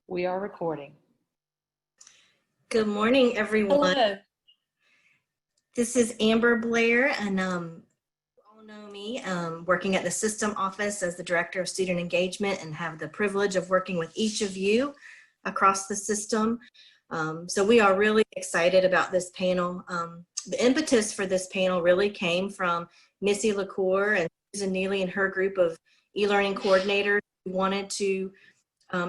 We are recording. Good morning, everyone. Hello. This is Amber Blair, and you all know me, working at the system office as the Director of Student Engagement, and have the privilege of working with each of you across the system. So we are really excited about this panel. The impetus for this panel really came from Missy LaCour and Susan Neely and her group of e-learning coordinators who wanted to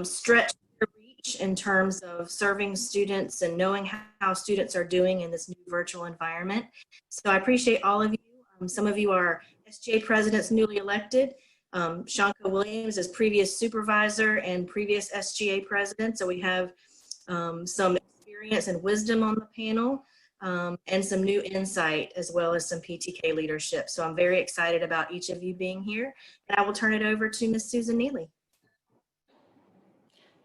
stretch their reach in terms of serving students and knowing how students are doing in this new virtual environment. So I appreciate all of you. Some of you are SGA presidents newly elected. Shanka Williams is previous supervisor and previous SGA president. So we have some experience and wisdom on the panel, and some new insight, as well as some PTK leadership. So I'm very excited about each of you being here. And I will turn it over to Ms. Susan Neely.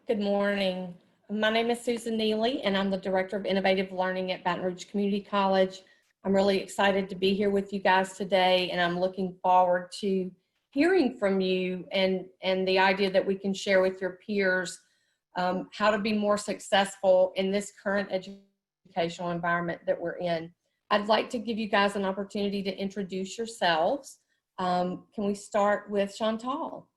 Good morning. My name is Susan Neely, and I'm the Director of Innovative Learning at Baton Rouge Community College. I'm really excited to be here with you guys today, and I'm looking forward to hearing from you and the idea that we can share with your peers how to be more successful in this current educational environment that we're in. I'd like to give you guys an opportunity to introduce yourselves. Can we start with Chantal?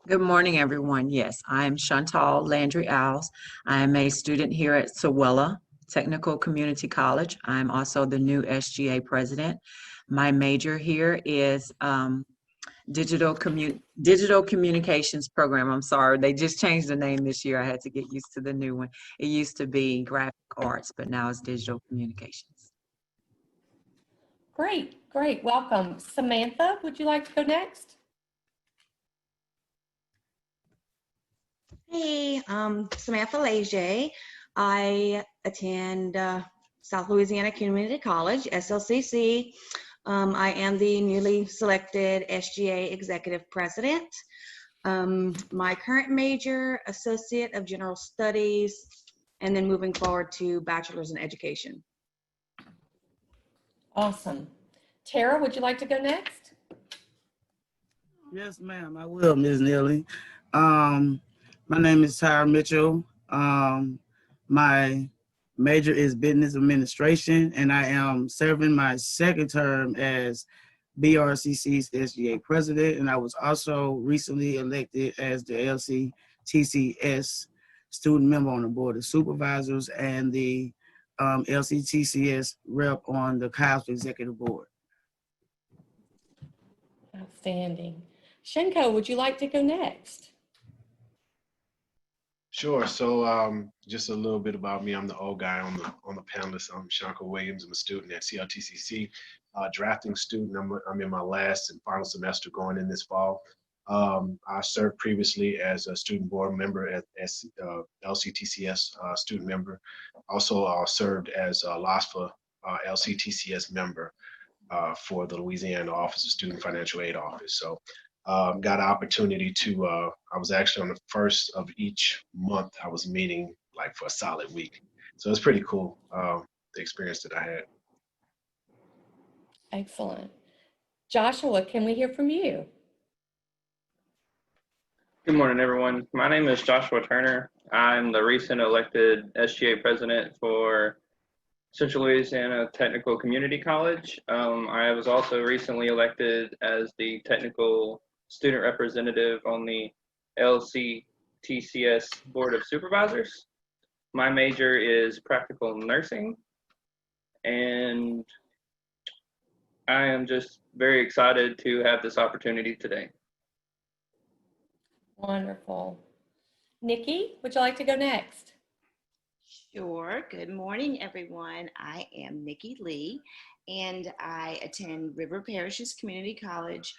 Good morning, everyone. Yes, I'm Chantal Landry Owls. I'm a student here at Sewella Technical Community College. I'm also the new SGA president. My major here is digital communications program. I'm sorry, they just changed the name this year. I had to get used to the new one. It used to be graphic arts, but now it's digital communications. Great, welcome. Samantha, would you like to go next? Hey, Samantha Leger. I attend South Louisiana Community College, SLCC. I am the newly selected SGA Executive President. My current major, Associate of General Studies, and then moving forward to Bachelor's in Education. Awesome. Tara, would you like to go next? Yes, ma'am, I will, Ms. Neely. My name is Tyra Mitchell. My major is business administration, and I am serving my second term as BRCC's SGA president, and I was also recently elected as the LCTCS student member on the board of supervisors and the LCTCS rep on the COUS executive board. Outstanding. Shenko, would you like to go next? Sure. So just a little bit about me. I'm the old guy on the panelist. I'm Shanka Williams. I'm a student at CLTCC, drafting student. I'm in my last and final semester going in this fall. I served previously as a student board member at LCTCS student member. Also served as a LASFA LCTCS member for the Louisiana Office of Student Financial Aid Office. So got an opportunity to, I was actually on the first of each month, I was meeting like for a solid week. So it's pretty cool, the experience that I had. Excellent. Joshua, can we hear from you? Good morning, everyone. My name is Joshua Turner. I'm the recent elected SGA president for Central Louisiana Technical Community College. I was also recently elected as the technical student representative on the LCTCS Board of Supervisors. My major is practical nursing, and I am just very excited to have this opportunity today. Wonderful. Nikki, would you like to go next? Sure. Good morning, everyone. I am Nikki Lee, and I attend River Parishes Community College.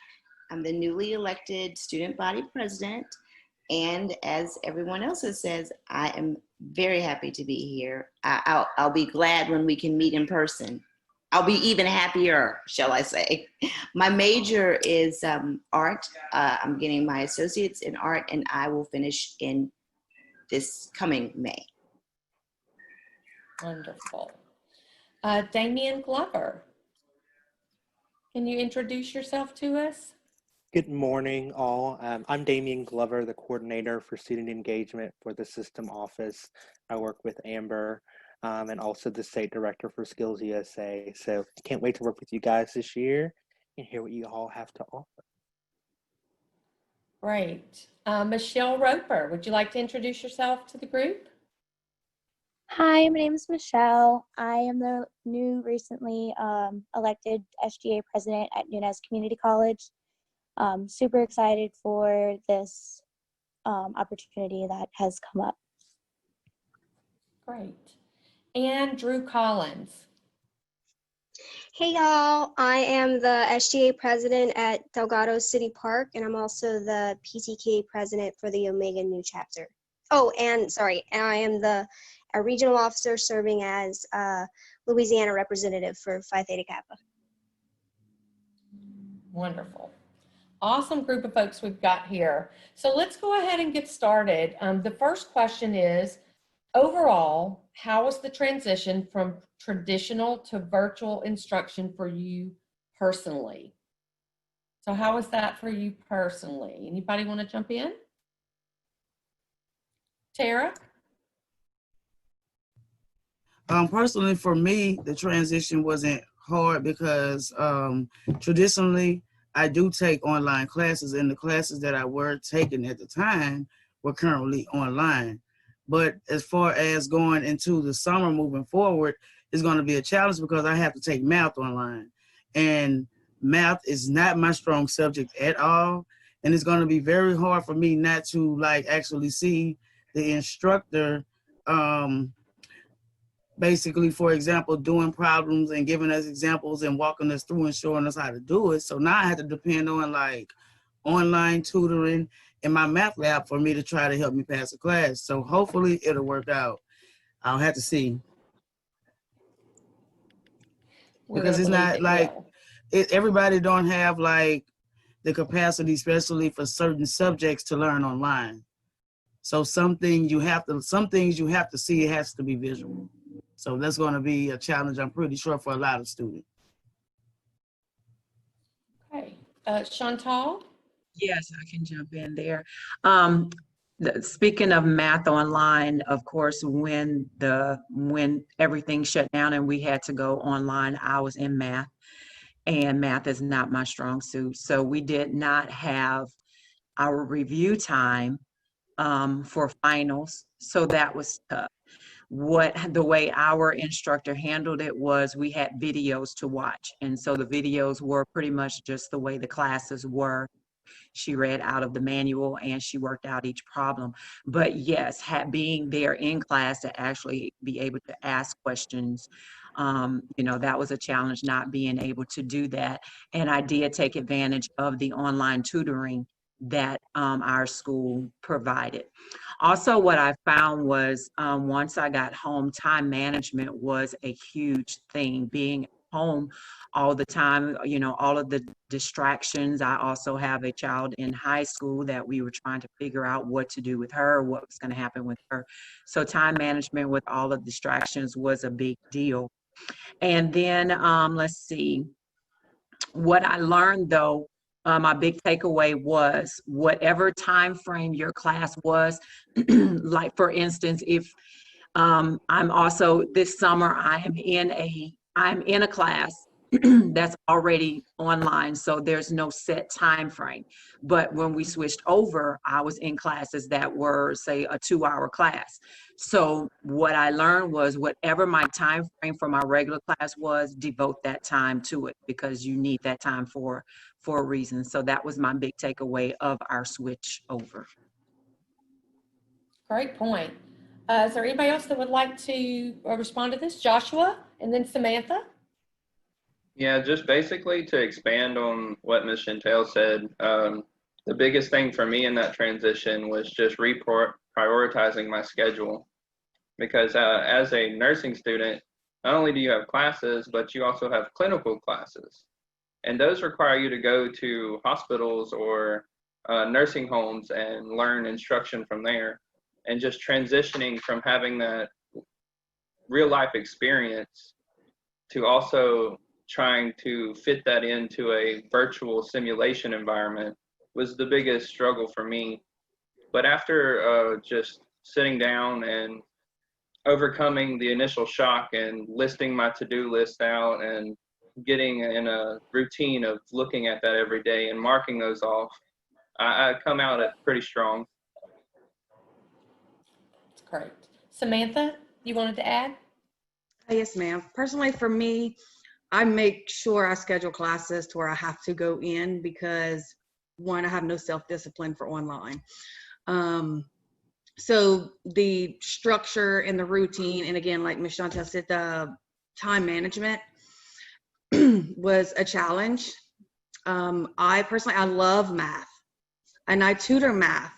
I'm the newly elected student body president, and as everyone else has said, I am very happy to be here. I'll be glad when we can meet in person. I'll be even happier, shall I say. My major is art. I'm getting my associates in art, and I will finish in this coming May. Wonderful. Damian Glover, can you introduce yourself to us? Good morning, all. I'm Damian Glover, the coordinator for student engagement for the system office. I work with Amber and also the state director for Skills USA. So can't wait to work with you guys this year and hear what you all have to offer. Great. Michelle Roper, would you like to introduce yourself to the group? Hi, my name is Michelle. I am the new recently elected SGA president at Nunez Community College. Super excited for this opportunity that has come up. Great. And Drew Collins. Hey y'all, I am the SGA president at Delgado City Park, and I'm also the PTK president for the Omega New Chapter. Oh, and sorry, and I am a regional officer serving as Louisiana representative for Phi Theta Kappa. Wonderful. Awesome group of folks we've got here. So let's go ahead and get started. The first question is, overall, how was the transition from traditional to virtual instruction for you personally? So how was that for you personally? Anybody want to jump in? Tara? Personally, for me, the transition wasn't hard because traditionally, I do take online classes, and the classes that I were taking at the time were currently online. But as far as going into the summer moving forward, it's going to be a challenge because I have to take math online. And math is not my strong subject at all. And it's going to be very hard for me not to actually see the instructor basically, for example, doing problems and giving us examples and walking us through and showing us how to do it. So now I have to depend on online tutoring in my math lab for me to try to help me pass a class. So hopefully it'll work out. I'll have to see. Because it's not everybody don't have the capacity, especially for certain subjects, to learn online. So some things you have to see, it has to be visual. So that's going to be a challenge, I'm pretty sure, for a lot of students. Okay. Chantal? Yes, I can jump in there. Speaking of math online, of course, when everything shut down and we had to go online, I was in math, and math is not my strong suit. So we did not have our review time for finals. So that was tough. The way our instructor handled it was we had videos to watch. And so the videos were pretty much just the way the classes were. She read out of the manual and she worked out each problem. But yes, being there in class to actually be able to ask questions, that was a challenge, not being able to do that. And I did take advantage of the online tutoring that our school provided. Also, what I found was once I got home, time management was a huge thing. Being home all the time, all of the distractions. I also have a child in high school that we were trying to figure out what to do with her, what was going to happen with her. So time management with all of the distractions was a big deal. And then let's see, what I learned though, my big takeaway was whatever time frame your class was, like for instance, if I'm also this summer, I'm in a class that's already online, so there's no set time frame. But when we switched over, I was in classes that were, say, a 2-hour class. So what I learned was whatever my time frame for my regular class was, devote that time to it because you need that time for a reason. So that was my big takeaway of our switch over. Great point. Is there anybody else that would like to respond to this? Joshua and then Samantha? Yeah, just basically to expand on what Ms. Chantel said, the biggest thing for me in that transition was just prioritizing my schedule. Because as a nursing student, not only do you have classes, but you also have clinical classes. And those require you to go to hospitals or nursing homes and learn instruction from there. And just transitioning from having that real life experience to also trying to fit that into a virtual simulation environment was the biggest struggle for me. But after just sitting down and overcoming the initial shock and listing my to-do list out and getting in a routine of looking at that every day and marking those off, I come out at pretty strong. That's great. Samantha, you wanted to add? Yes, ma'am. Personally, for me, I make sure I schedule classes to where I have to go in because, one, I have no self-discipline for online. So the structure and the routine, and again, like Ms. Chantel said, the time management was a challenge. I personally, I love math and I tutor math,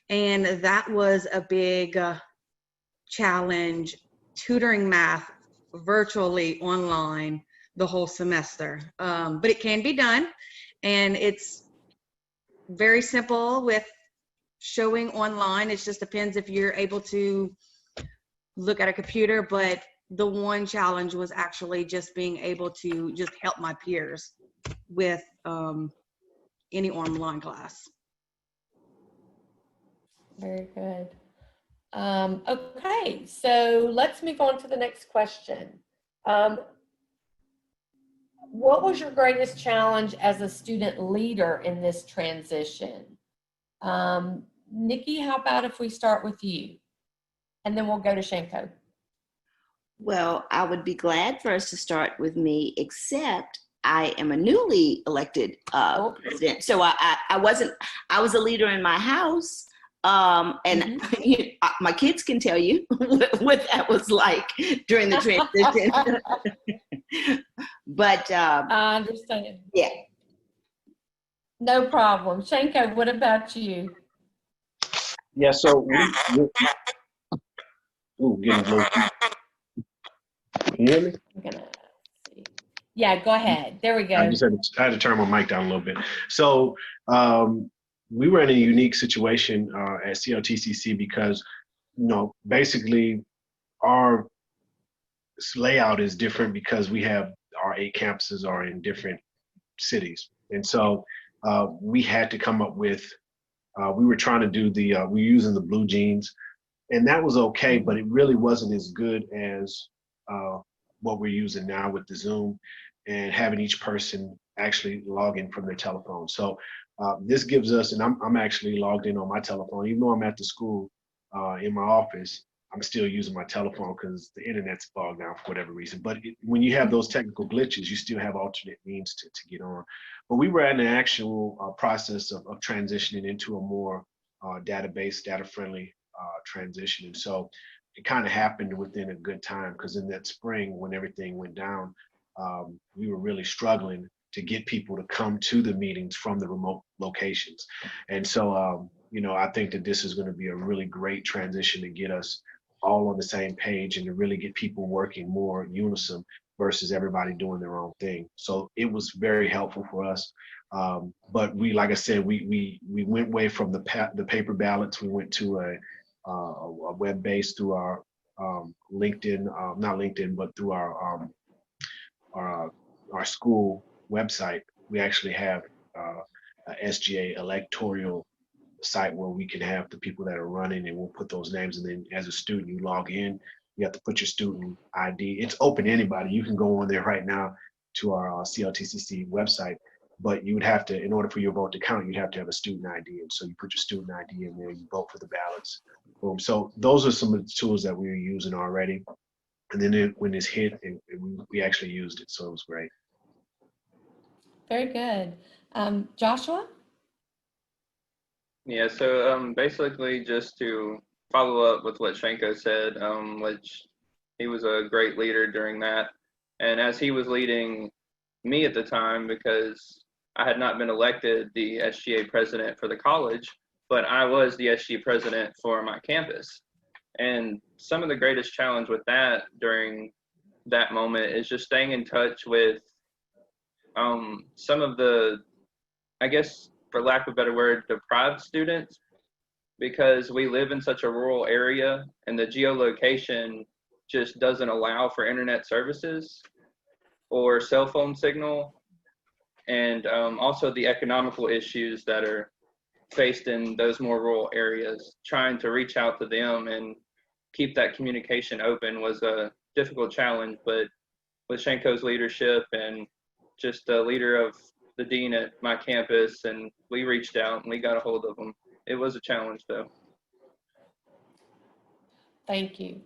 and that was a big challenge, tutoring math virtually online the whole semester. But it can be done, and it's very simple with showing online. It just depends if you're able to look at a computer, but the one challenge was actually just being able to just help my peers with any online class. Very good. Okay, so let's move on to the next question. What was your greatest challenge as a student leader in this transition? Nikki, how about if we start with you? And then we'll go to Shanko. Well, I would be glad for us to start with me, except I am a newly elected president. So I was a leader in my house. And my kids can tell you what that was like during the transition. But I understand. Yeah. No problem. Shanko, what about you? Yeah, so getting low. Can you hear me? I'm gonna see. Yeah, go ahead. There we go. I had to turn my mic down a little bit. So we were in a unique situation at CLTCC because, basically our layout is different because we have our 8 campuses are in different cities. And so we had to come up with, we were trying to do we were using the blue jeans, and that was okay, but it really wasn't as good as what we're using now with the Zoom and having each person actually log in from their telephone. So this gives us, and I'm actually logged in on my telephone, even though I'm at the school in my office, I'm still using my telephone because the internet's bogged down for whatever reason. But when you have those technical glitches, you still have alternate means to get on. But we were in an actual process of transitioning into a more database, data-friendly transition. And so it kind of happened within a good time, because in that spring when everything went down, we were really struggling to get people to come to the meetings from the remote locations. And so, I think that this is going to be a really great transition to get us all on the same page and to really get people working more in unison versus everybody doing their own thing. So it was very helpful for us. But we, like I said, we went away from the paper ballots. We went to a web-based through our LinkedIn, not LinkedIn, but through our school website. We actually have a SGA electoral site where we can have the people that are running, and we'll put those names. And then as a student, you log in, you have to put your student ID. It's open to anybody. You can go on there right now to our CLTCC website, but you would have to, in order for your vote to count, you'd have to have a student ID. And so you put your student ID in there, you vote for the ballots. Boom. So those are some of the tools that we were using already. And then when this hit, we actually used it. So it was great. Very good. Joshua? Yeah, so basically just to follow up with what Shanko said, which he was a great leader during that. And as he was leading me at the time, because I had not been elected the SGA president for the college, but I was the SGA president for my campus. And some of the greatest challenge with that during that moment is just staying in touch with some of the, I guess, for lack of a better word, deprived students, because we live in such a rural area and the geolocation just doesn't allow for internet services or cell phone signal, and also the economical issues that are faced in those more rural areas. Trying to reach out to them and keep that communication open was a difficult challenge, but with Shanko's leadership and just the leader of the dean at my campus, and we reached out and we got a hold of them. It was a challenge though. Thank you.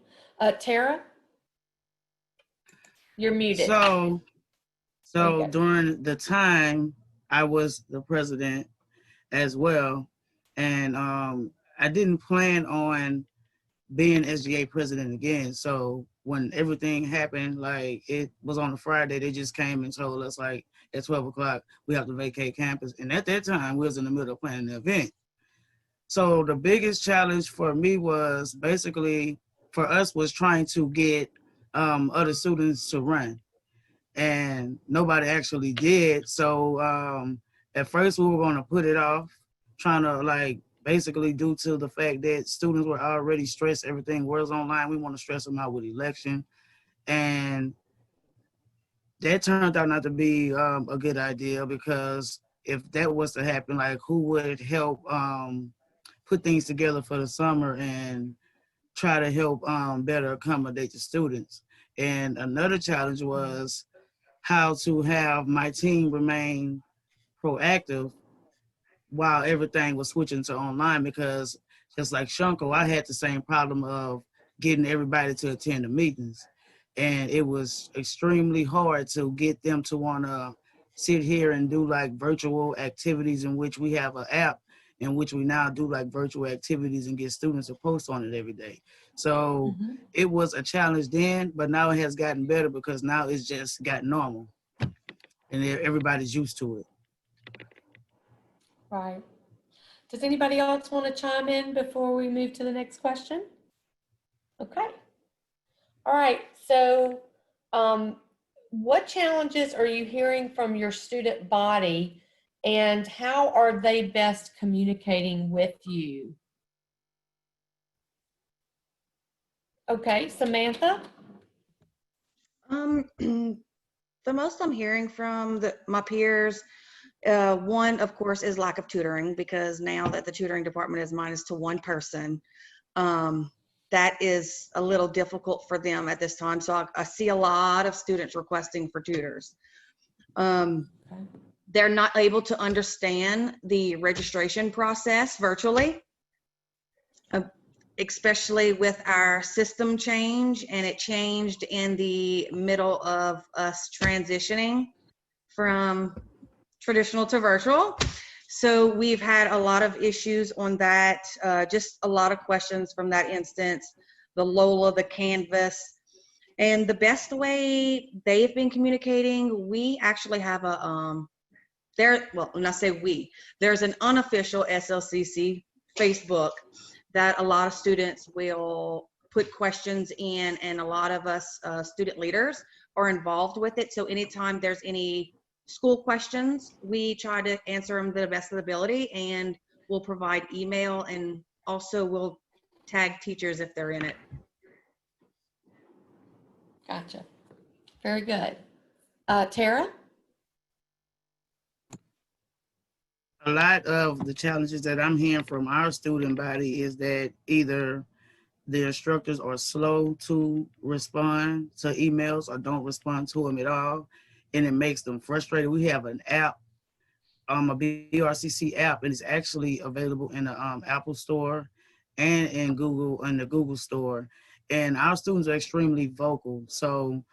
Tara? You're muted. So There you go. during the time I was the president as well, and I didn't plan on being SGA president again. So when everything happened, like it was on a Friday, they just came and told us like at 12 o'clock, we have to vacate campus. And at that time, we was in the middle of planning the event. So the biggest challenge for me was basically for us was trying to get other students to run, and nobody actually did. So at first we were going to put it off, trying to like basically due to the fact that students were already stressed, everything was online. We want to stress them out with election, and that turned out not to be a good idea, because if that was to happen, like who would help put things together for the summer and try to help better accommodate the students. And another challenge was how to have my team remain proactive while everything was switching to online, because just like Shanko, I had the same problem of getting everybody to attend the meetings. And it was extremely hard to get them to want to sit here and do like virtual activities, in which we have an app in which we now do like virtual activities and get students to post on it every day. So it was a challenge then, but now it has gotten better because now it's just got normal and everybody's used to it. Right. Does anybody else want to chime in before we move to the next question? Okay. All right. So what challenges are you hearing from your student body, and how are they best communicating with you? Okay, Samantha? The most I'm hearing from my peers, one, of course, is lack of tutoring, because now that the tutoring department is minus to one person, that is a little difficult for them at this time. So I see a lot of students requesting for tutors. They're not able to understand the registration process virtually, especially with our system change, and it changed in the middle of us transitioning from traditional to virtual. So we've had a lot of issues on that, just a lot of questions from that instance, the Lola, the Canvas. And the best way they've been communicating, we actually have a, well, when I say we, there's an unofficial SLCC Facebook that a lot of students will put questions in, and a lot of us student leaders are involved with it. So anytime there's any school questions, we try to answer them to the best of the ability, and we'll provide email, and also we'll tag teachers if they're in it. Gotcha. Very good. Tara? A lot of the challenges that I'm hearing from our student body is that either the instructors are slow to respond to emails or don't respond to them at all, and it makes them frustrated. We have an app, a BRCC app, and it's actually available in the Apple Store and in the Google Store. And our students are extremely vocal, so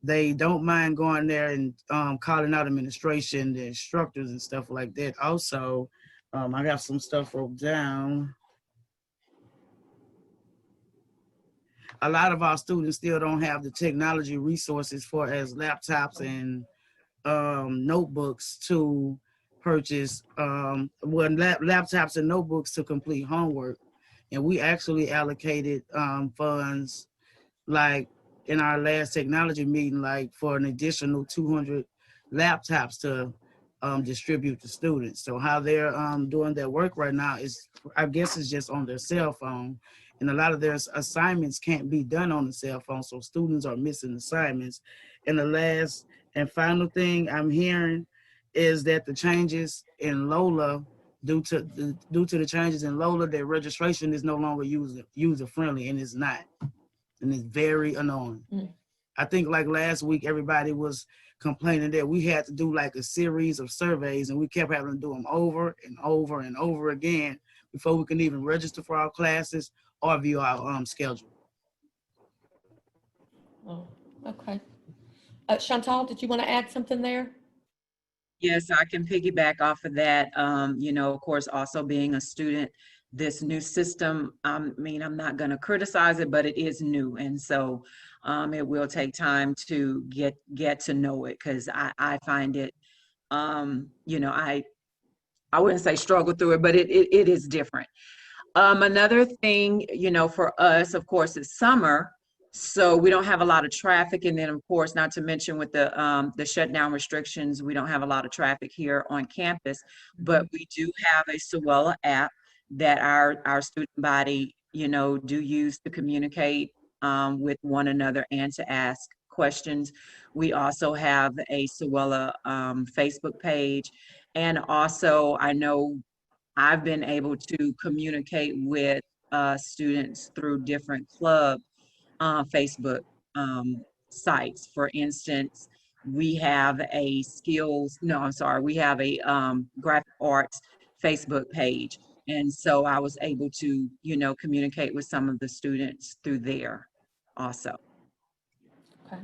they don't mind going there and calling out administration, the instructors and stuff like that. Also, I got some stuff wrote down. A lot of our students still don't have the technology resources for as laptops and notebooks to purchase, laptops and notebooks to complete homework. And we actually allocated funds, like in our last technology meeting, like for an additional 200 laptops to distribute to students. So how they're doing their work right now is, I guess, is just on their cell phone. And a lot of their assignments can't be done on the cell phone, so students are missing assignments. And the last and final thing I'm hearing is that the changes in Lola due to the changes in Lola, their registration is no longer user friendly, and it's not, and it's very annoying. I think like last week, everybody was complaining that we had to do like a series of surveys, and we kept having to do them over and over and over again before we can even register for our classes or view our schedule. Oh, okay. Chantal, did you want to add something there? Yes, I can piggyback off of that. You know, of course, also being a student, this new system, I mean, I'm not going to criticize it, but it is new. And so it will take time to get to know it, because I find it, you know, I wouldn't say struggle through it, but it is different. Another thing, you know, for us, of course, it's summer, so we don't have a lot of traffic. And then, of course, not to mention with the shutdown restrictions, we don't have a lot of traffic here on campus. But we do have a Sewella app that our student body, you know, do use to communicate with one another and to ask questions. We also have a Sewella Facebook page, and also I know I've been able to communicate with students through different club Facebook sites. For instance, we have a we have a graphic arts Facebook page. And so I was able to, you know, communicate with some of the students through there also. Okay.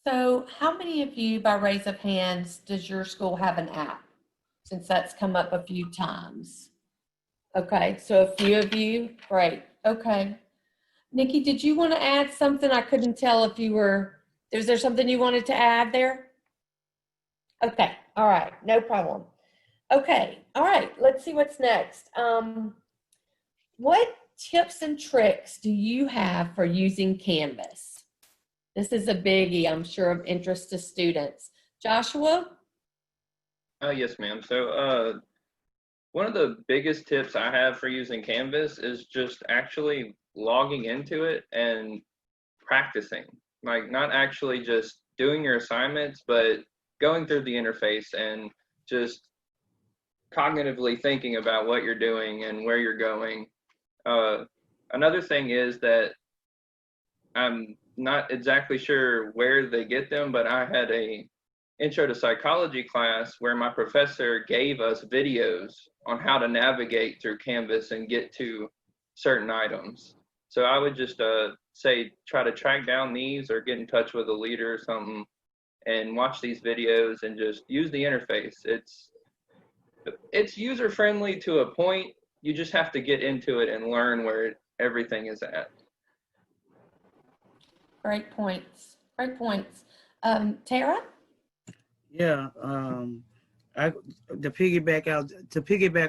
So how many of you, by raise of hands, does your school have an app? Since that's come up a few times. Okay, so a few of you, great, okay. Nikki, did you want to add something? I couldn't tell if you were, is there something you wanted to add there? Okay, all right, no problem. Okay, all right, let's see what's next. What tips and tricks do you have for using Canvas? This is a biggie, I'm sure, of interest to students. Joshua? Yes, ma'am. So one of the biggest tips I have for using Canvas is just actually logging into it and practicing. Like, not actually just doing your assignments, but going through the interface and just cognitively thinking about what you're doing and where you're going. Another thing is that I'm not exactly sure where they get them, but I had a intro to psychology class where my professor gave us videos on how to navigate through Canvas and get to certain items. So I would just say try to track down these or get in touch with a leader or something and watch these videos and just use the interface. It's user friendly to a point. You just have to get into it and learn where everything is at. Great points, great points. Tara? Yeah, to piggyback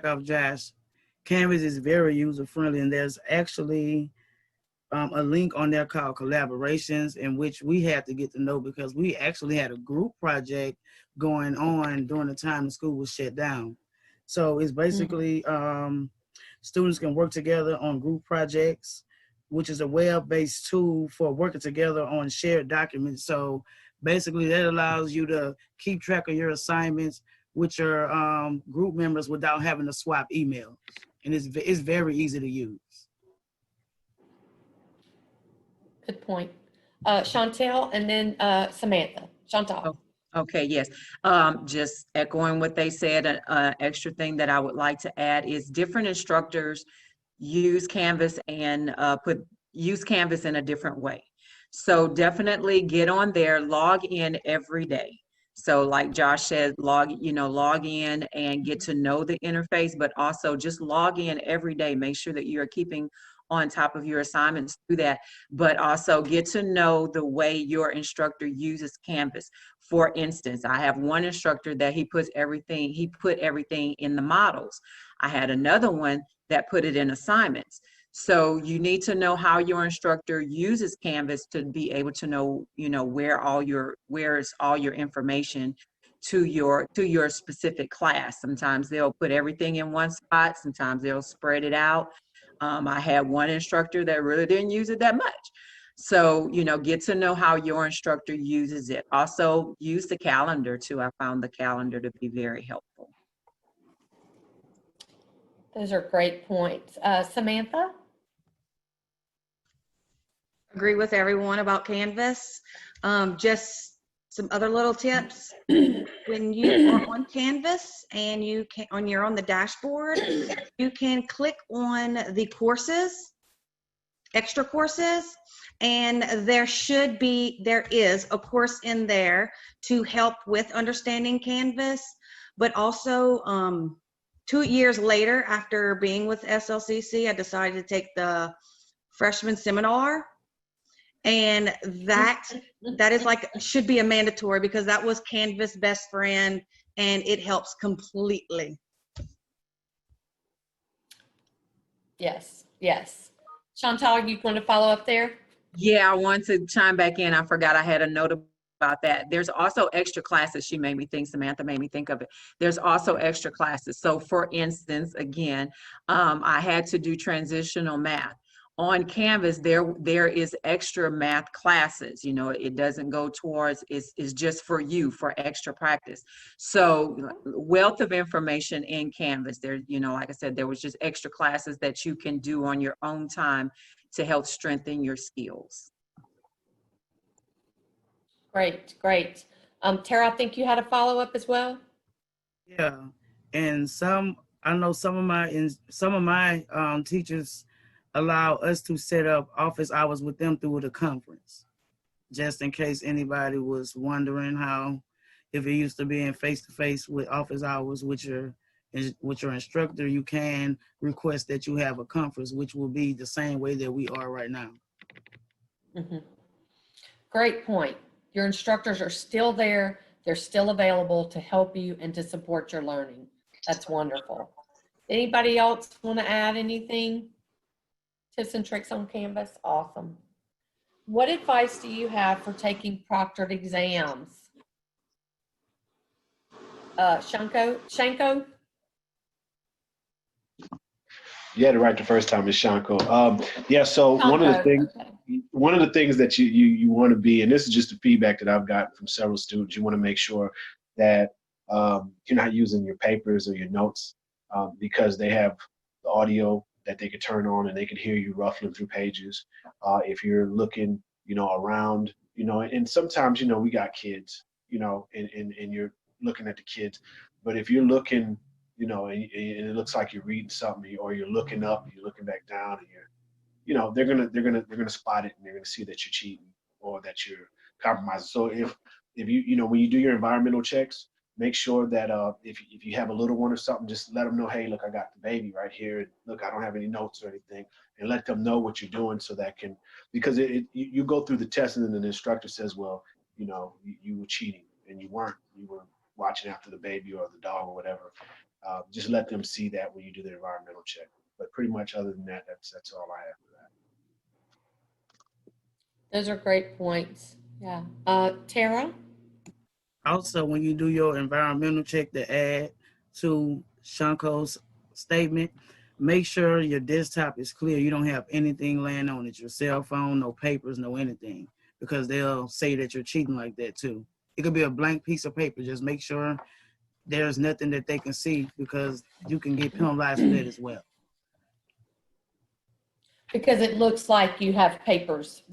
off Josh, Canvas is very user friendly, and there's actually a link on there called collaborations, in which we had to get to know, because we actually had a group project going on during the time the school was shut down. So it's basically students can work together on group projects, which is a web-based tool for working together on shared documents. So basically that allows you to keep track of your assignments with your group members without having to swap emails. And it's very easy to use. Good point. Chantel and then Samantha. Chantal. Okay, yes. Just echoing what they said, an extra thing that I would like to add is different instructors use Canvas and use Canvas in a different way. So definitely get on there, log in every day. So like Josh said, log in and get to know the interface, but also just log in every day. Make sure that you're keeping on top of your assignments through that, but also get to know the way your instructor uses Canvas. For instance, I have one instructor that he put everything in the models. I had another one that put it in assignments. So you need to know how your instructor uses Canvas to be able to know, where is all your information to your specific class. Sometimes they'll put everything in one spot, sometimes they'll spread it out. I had one instructor that really didn't use it that much. So, get to know how your instructor uses it. Also use the calendar too. I found the calendar to be very helpful. Those are great points. Samantha? Agree with everyone about Canvas. Just some other little tips. When you are on Canvas and you're on the dashboard, you can click on the courses, extra courses, and there is a course in there to help with understanding Canvas, but also 2 years later, after being with SLCC, I decided to take the freshman seminar. And that is should be a mandatory, because that was Canvas best friend, and it helps completely. Yes, yes. Chantal, you want to follow up there? Yeah, I want to chime back in. I forgot I had a note about that. There's also extra classes. She made me think, Samantha made me think of it. There's also extra classes. So for instance, again, I had to do transitional math. On Canvas, there is extra math classes. You know, it doesn't go towards, it's just for you, for extra practice. So wealth of information in Canvas. There, you know, like I said, there was just extra classes that you can do on your own time to help strengthen your skills. Great, great. Tara, I think you had a follow-up as well? Yeah, and I know some of my teachers allow us to set up office hours with them through the conference, just in case anybody was wondering how, if it used to be in face-to-face with office hours with your instructor, you can request that you have a conference, which will be the same way that we are right now. Mm-hmm. Great point. Your instructors are still there. They're still available to help you and to support your learning. That's wonderful. Anybody else want to add anything? Tips and tricks on Canvas? Awesome. What advice do you have for taking proctored exams? Shanko? Yeah, to write the first time is Shanko. Yeah, so one of the things that you want to be, and this is just the feedback that I've gotten from several students, you want to make sure that you're not using your papers or your notes because they have the audio that they could turn on and they can hear you ruffling through pages. If you're looking, around, and sometimes, we got kids, and you're looking at the kids, but if you're looking, and it looks like you're reading something, or you're looking up, and you're looking back down, and they're gonna spot it, and they're gonna see that you're cheating or that you're compromising. So if you when you do your environmental checks, make sure that if you have a little one or something, just let them know, hey, look, I got the baby right here, and look, I don't have any notes or anything, and let them know what you're doing, so that because you go through the test, and then the instructor says, well, you were cheating, and you weren't. You were watching after the baby or the dog or whatever. Just let them see that when you do the environmental check. But pretty much other than that, that's all I have for that. Those are great points. Yeah. Tara? Also, when you do your environmental check to add to Shanko's statement, make sure your desktop is clear. You don't have anything laying on it, your cell phone, no papers, no anything, because they'll say that you're cheating like that too. It could be a blank piece of paper. Just make sure there's nothing that they can see, because you can get penalized for that as well. Because it looks like you have papers.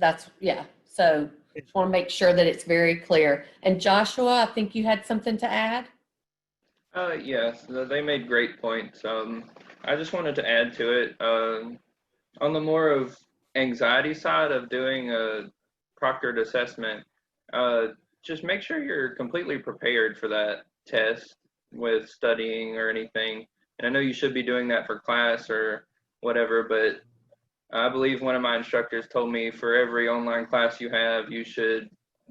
Yeah. So just want to make sure that it's very clear. And Joshua, I think you had something to add? Yes, they made great points. I just wanted to add to it. On the more of anxiety side of doing a proctored assessment, just make sure you're completely prepared for that test with studying or anything. And I know you should be doing that for class or whatever, but I believe one of my instructors told me for every online class you have, you should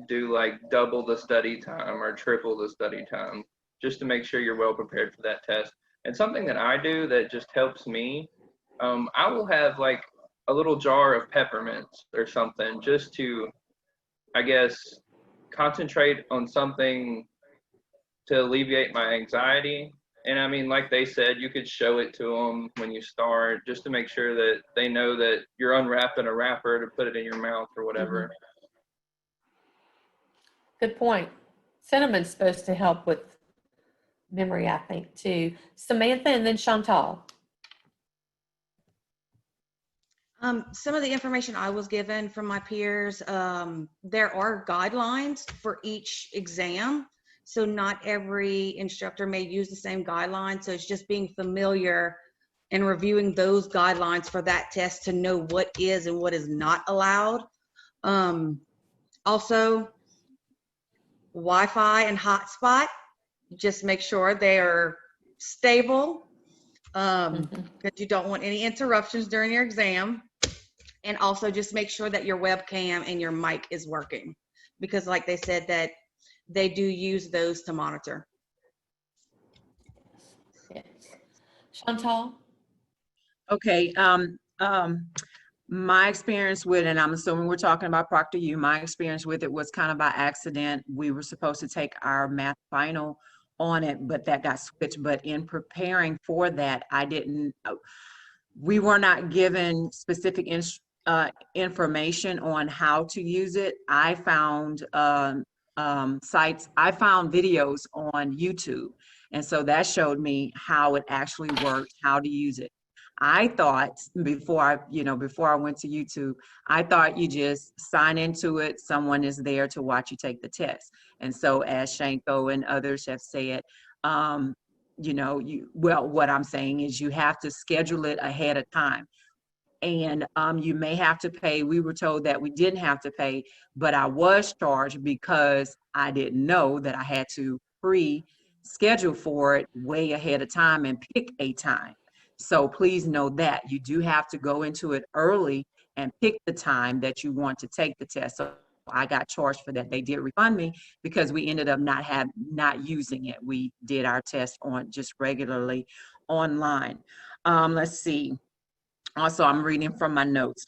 do like double the study time or triple the study time, just to make sure you're well prepared for that test. And something that I do that just helps me, I will have like a little jar of peppermints or something, just to, I guess, concentrate on something to alleviate my anxiety. And I mean, like they said, you could show it to them when you start, just to make sure that they know that you're unwrapping a wrapper to put it in your mouth or whatever. Mm-hmm. Good point. Cinnamon's supposed to help with memory, I think, too. Samantha and then Chantal. Some of the information I was given from my peers, there are guidelines for each exam. So not every instructor may use the same guidelines. So it's just being familiar and reviewing those guidelines for that test to know what is and what is not allowed. Also, Wi-Fi and hotspot, just make sure they are stable, because you don't want any interruptions during your exam. And also just make sure that your webcam and your mic is working, because like they said that they do use those to monitor. Yes. Chantal? Okay, my experience with, and I'm assuming we're talking about ProctorU, my experience with it was kind of by accident. We were supposed to take our math final on it, but that got switched. But in preparing for that, we were not given specific information on how to use it. I found videos on YouTube. And so that showed me how it actually works, how to use it. I thought before I went to YouTube, I thought you just sign into it. Someone is there to watch you take the test. And so as Shanko and others have said, what I'm saying is you have to schedule it ahead of time. And you may have to pay. We were told that we didn't have to pay, but I was charged because I didn't know that I had to pre-schedule for it way ahead of time and pick a time. So please know that you do have to go into it early and pick the time that you want to take the test. So I got charged for that. They did refund me because we ended up not using it. We did our test on just regularly online. Let's see. Also, I'm reading from my notes.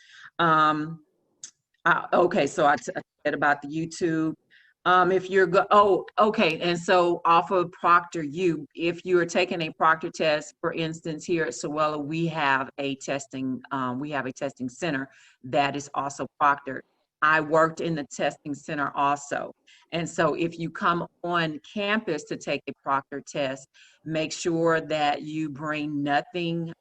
Okay, so I said about the YouTube. If you're okay, and so off of ProctorU, if you are taking a Proctor test, for instance, here at Sewella, we have a testing center that is also proctored. I worked in the testing center also, and so if you come on campus to take a Proctor test, make sure that you bring nothing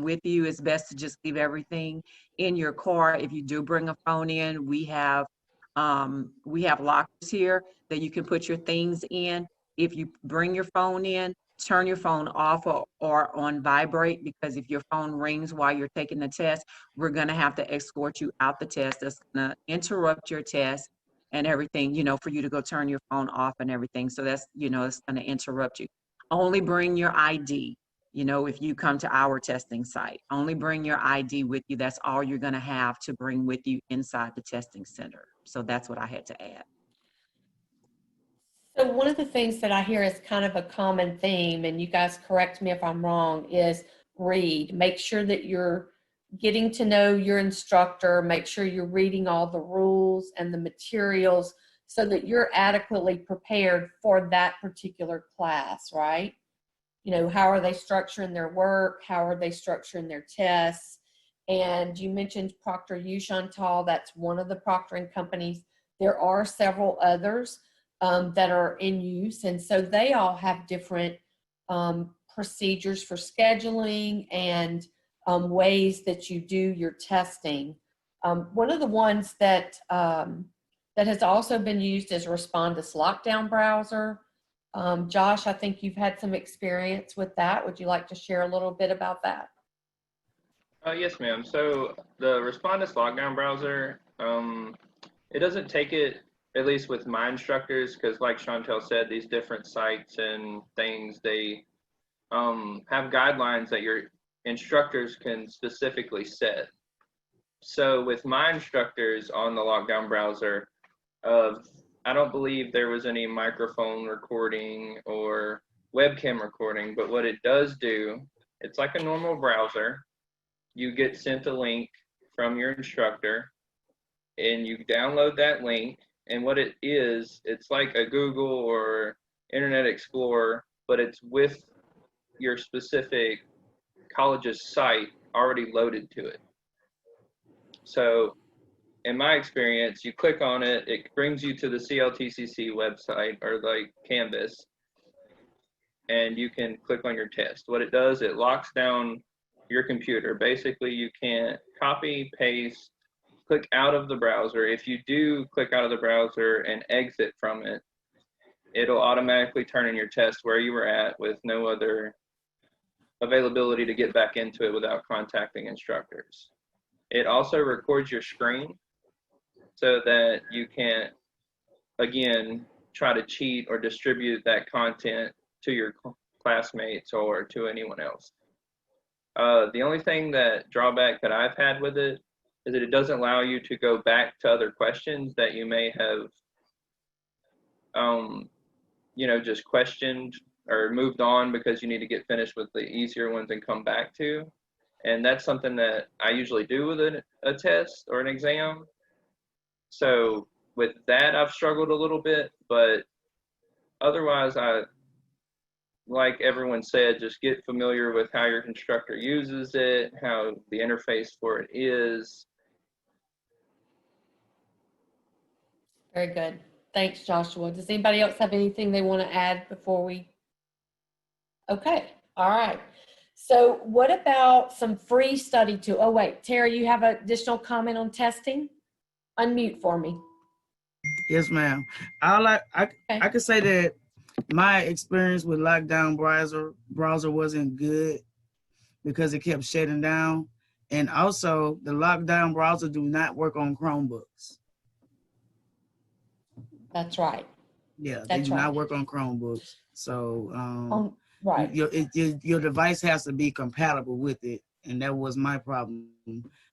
with you. It's best to just leave everything in your car. If you do bring a phone in, we have lockers here that you can put your things in. If you bring your phone in, turn your phone off or on vibrate, because if your phone rings while you're taking the test, we're going to have to escort you out the test. That's going to interrupt your test and everything, for you to go turn your phone off and everything. So that's, it's going to interrupt you. Only bring your ID. If you come to our testing site, only bring your ID with you. That's all you're going to have to bring with you inside the testing center. So that's what I had to add. So one of the things that I hear is kind of a common theme, and you guys correct me if I'm wrong, is read. Make sure that you're getting to know your instructor. Make sure you're reading all the rules and the materials so that you're adequately prepared for that particular class, right? How are they structuring their work? How are they structuring their tests? And you mentioned ProctorU, Chantal. That's one of the proctoring companies. There are several others that are in use. And so they all have different procedures for scheduling and ways that you do your testing. One of the ones that has also been used is Respondus Lockdown Browser. Josh, I think you've had some experience with that. Would you like to share a little bit about that? Yes, ma'am. So the Respondus Lockdown Browser, it doesn't take it, at least with my instructors, because like Chantel said, these different sites and things, they have guidelines that your instructors can specifically set. So with my instructors on the Lockdown Browser, I don't believe there was any microphone recording or webcam recording, but what it does do, it's like a normal browser. You get sent a link from your instructor and you download that link, and what it is, it's like a Google or Internet Explorer, but it's with your specific college's site already loaded to it. So in my experience, you click on it, it brings you to the CLTCC website or like Canvas, and you can click on your test. What it does, it locks down your computer. Basically, you can't copy, paste, click out of the browser. If you do click out of the browser and exit from it, it'll automatically turn in your test where you were at with no other availability to get back into it without contacting instructors. It also records your screen so that you can't, again, try to cheat or distribute that content to your classmates or to anyone else. The only drawback that I've had with it is that it doesn't allow you to go back to other questions that you may have, just questioned or moved on because you need to get finished with the easier ones and come back to. And that's something that I usually do with a test or an exam. So with that, I've struggled a little bit, but otherwise, like everyone said, just get familiar with how your instructor uses it, how the interface for it is. Very good. Thanks, Joshua. Does anybody else have anything they want to add before we? Okay, all right. So what about some free study tool? Oh, wait, Tara, you have an additional comment on testing? Unmute for me. Yes, ma'am. I could say that my experience with lockdown browser wasn't good because it kept shutting down. And also the lockdown browser do not work on Chromebooks. That's right. Yeah, they do not work on Chromebooks. So right. Your device has to be compatible with it. And that was my problem.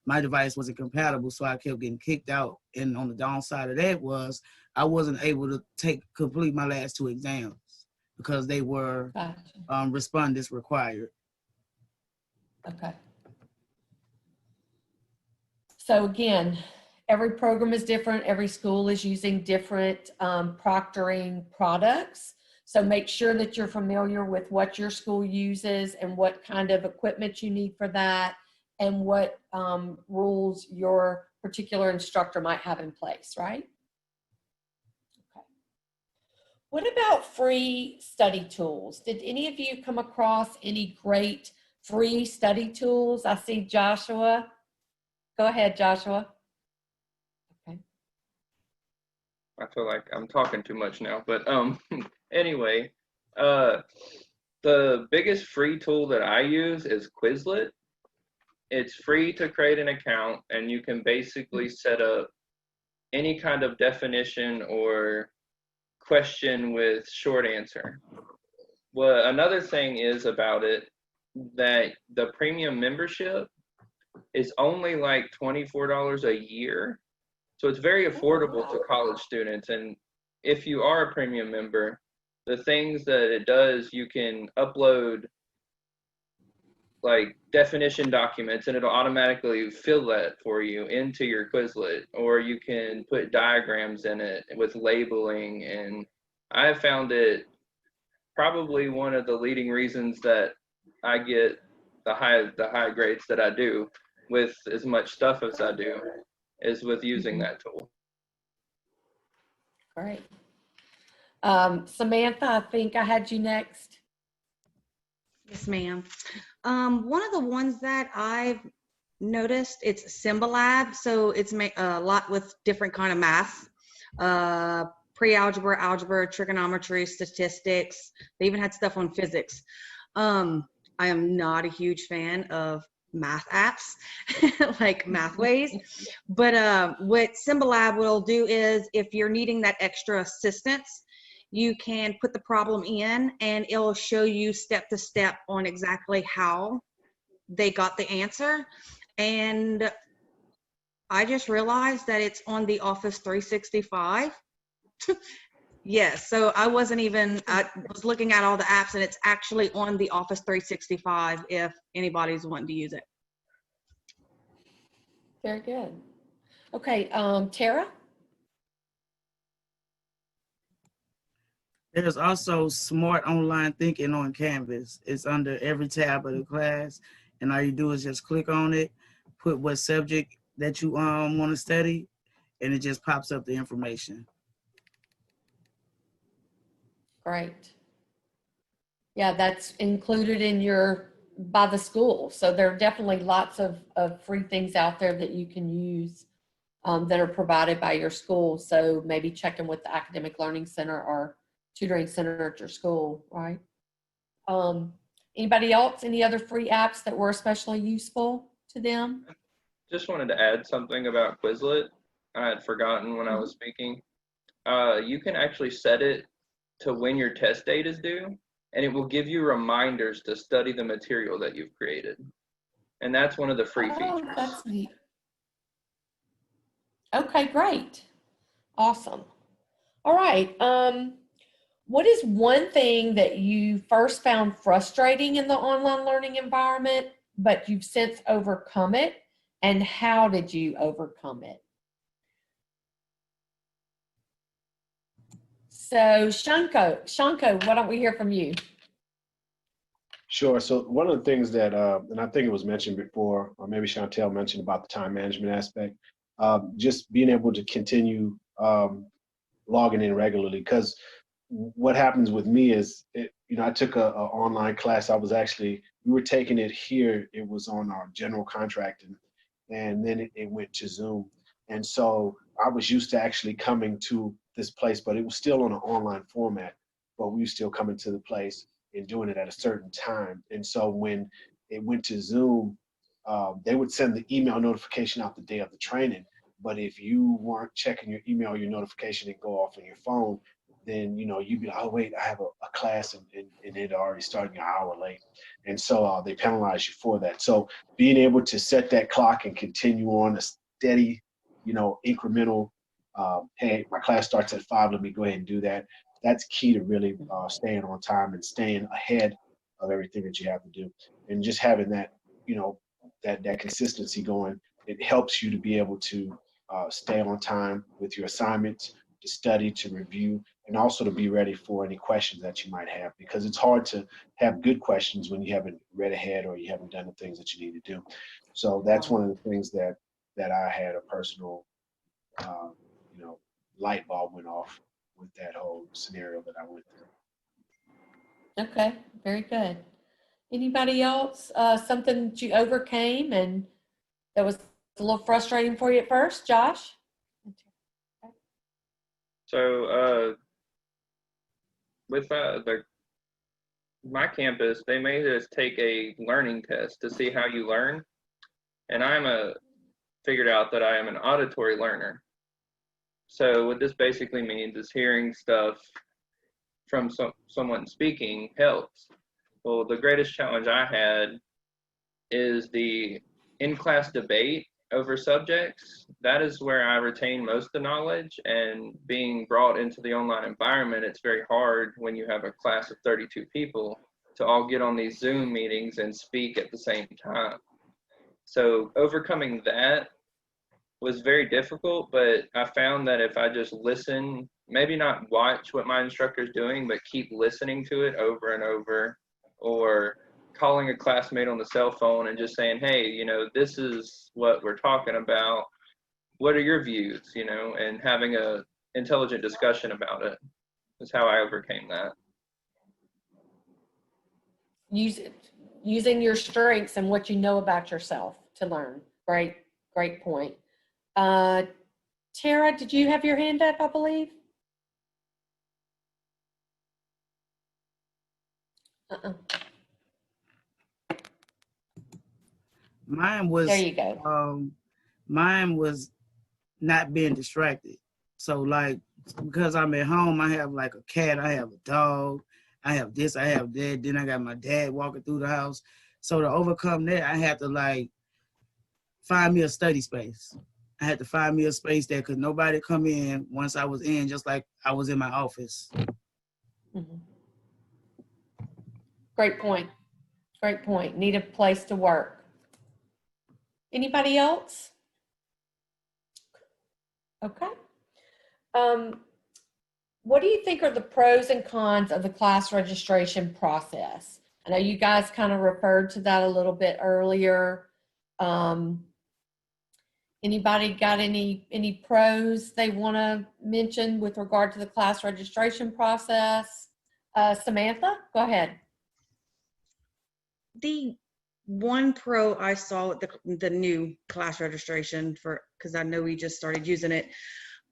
My device wasn't compatible, so I kept getting kicked out. And on the downside of that was I wasn't able to complete my last 2 exams because they were respondents required. Okay. So again, every program is different. Every school is using different proctoring products. So make sure that you're familiar with what your school uses and what kind of equipment you need for that and what rules your particular instructor might have in place, right? Okay. What about free study tools? Did any of you come across any great free study tools? I see Joshua. Go ahead, Joshua. Okay. I feel like I'm talking too much now, but anyway, the biggest free tool that I use is Quizlet. It's free to create an account, and you can basically set up any kind of definition or question with short answer. Well, another thing is about it that the premium membership is only like $24 a year. So it's very affordable to college students. And if you are a premium member, the things that it does, you can upload like definition documents and it'll automatically fill that for you into your Quizlet, or you can put diagrams in it with labeling. And I have found it probably one of the leading reasons that I get the high grades that I do with as much stuff as I do is with using that tool. Great. Samantha, I think I had you next. Yes, ma'am. One of the ones that I've noticed, it's Symbolab. So it's a lot with different kind of math, pre-algebra, algebra, trigonometry, statistics. They even had stuff on physics. I am not a huge fan of math apps like Mathways, but what Symbolab will do is if you're needing that extra assistance, you can put the problem in and it'll show you step to step on exactly how they got the answer. And I just realized that it's on the Office 365. Yes, so I was looking at all the apps and it's actually on the Office 365 if anybody's wanting to use it. Very good. Okay, Tara? There's also Smart Online Thinking on Canvas. It's under every tab of the class, and all you do is just click on it, put what subject that you want to study, and it just pops up the information. Great. Yeah, that's included in your by the school. So there are definitely lots of free things out there that you can use that are provided by your school. So maybe checking with the Academic Learning Center or Tutoring Center at your school, right? Anybody else, any other free apps that were especially useful to them? Just wanted to add something about Quizlet. I had forgotten when I was speaking. You can actually set it to when your test date is due, and it will give you reminders to study the material that you've created. And that's one of the free features. Oh, that's neat. Okay, great. Awesome. All right. What is one thing that you first found frustrating in the online learning environment, but you've since overcome it? And how did you overcome it? So Shanko, why don't we hear from you? Sure. So one of the things that, and I think it was mentioned before, or maybe Chantel mentioned about the time management aspect, just being able to continue logging in regularly. Because what happens with me is, I took a online class. we were taking it here. It was on our general contracting, and then it went to Zoom. And so I was used to actually coming to this place, but it was still on an online format, but we were still coming to the place and doing it at a certain time. And so when it went to Zoom, they would send the email notification out the day of the training. But if you weren't checking your email, your notification didn't go off on your phone, then you'd be like, oh wait, I have a class and it already started an hour late. And so they penalize you for that. So being able to set that clock and continue on a steady, incremental, hey, my class starts at 5, let me go ahead and do that. That's key to really staying on time and staying ahead of everything that you have to do. And just having that, that consistency going, it helps you to be able to stay on time with your assignments, to study, to review, and also to be ready for any questions that you might have, because it's hard to have good questions when you haven't read ahead or you haven't done the things that you need to do. So that's one of the things that I had a personal, light bulb went off with that whole scenario that I went through. Okay, very good. Anybody else? Something that you overcame and that was a little frustrating for you at first, Josh? So with my campus, they made us take a learning test to see how you learn, and figured out that I am an auditory learner. So what this basically means is hearing stuff from someone speaking helps. Well, the greatest challenge I had is the in-class debate over subjects. That is where I retain most of the knowledge, and being brought into the online environment, it's very hard when you have a class of 32 people to all get on these Zoom meetings and speak at the same time. So overcoming that was very difficult, but I found that if I just listen, maybe not watch what my instructor is doing, but keep listening to it over and over, or calling a classmate on the cell phone and just saying, hey, this is what we're talking about. What are your views, and having a intelligent discussion about it is how I overcame that. Using your strengths and what you know about yourself to learn. Great point. Tara, did you have your hand up, I believe? Mine was, there you go. Mine was not being distracted. So because I'm at home, I have like a cat, I have a dog, I have this, I have that. Then I got my dad walking through the house. So to overcome that, I had to find me a study space. I had to find me a space that could nobody come in once I was in, just like I was in my office. Mm-hmm. Great point. Need a place to work. Anybody else? Okay. What do you think are the pros and cons of the class registration process? I know you guys kind of referred to that a little bit earlier. Anybody got any pros they want to mention with regard to the class registration process? Samantha, go ahead. The one pro I saw with the new class registration because I know we just started using it.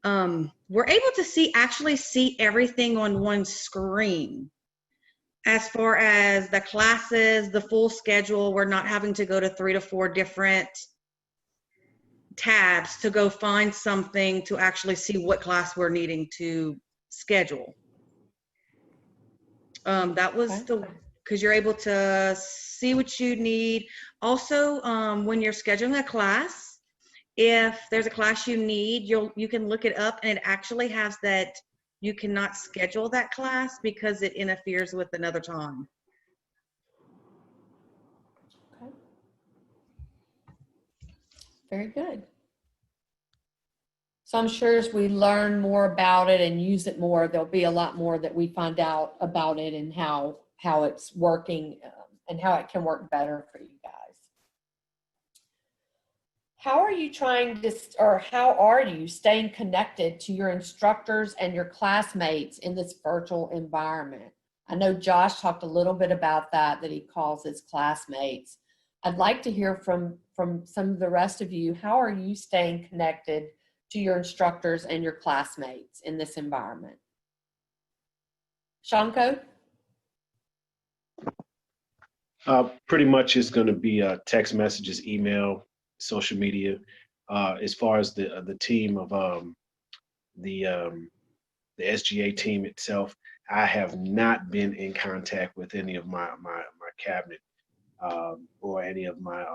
We're able to actually see everything on one screen. As far as the classes, the full schedule, we're not having to go to 3 to 4 different tabs to go find something to actually see what class we're needing to schedule. That was because you're able to see what you need. Also, when you're scheduling a class, if there's a class you need, you can look it up, and it actually has that you cannot schedule that class because it interferes with another time. Okay. Very good. So I'm sure as we learn more about it and use it more, there'll be a lot more that we find out about it and how it's working and how it can work better for you guys. How are you how are you staying connected to your instructors and your classmates in this virtual environment? I know Josh talked a little bit about that he calls his classmates. I'd like to hear from some of the rest of you. How are you staying connected to your instructors and your classmates in this environment? Shanko? Pretty much it's going to be text messages, email, social media. As far as the team of the SGA team itself, I have not been in contact with any of my cabinet or any of my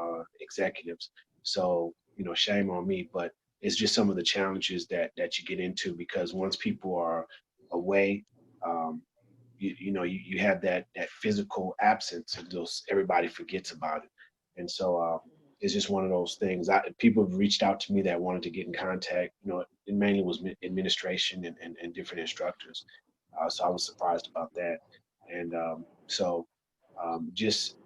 executives. So, shame on me, but it's just some of the challenges that you get into, because once people are away, you have that physical absence, and everybody forgets about it. And so it's just one of those things. People have reached out to me that wanted to get in contact. It mainly was administration and different instructors. So I was surprised about that. And just,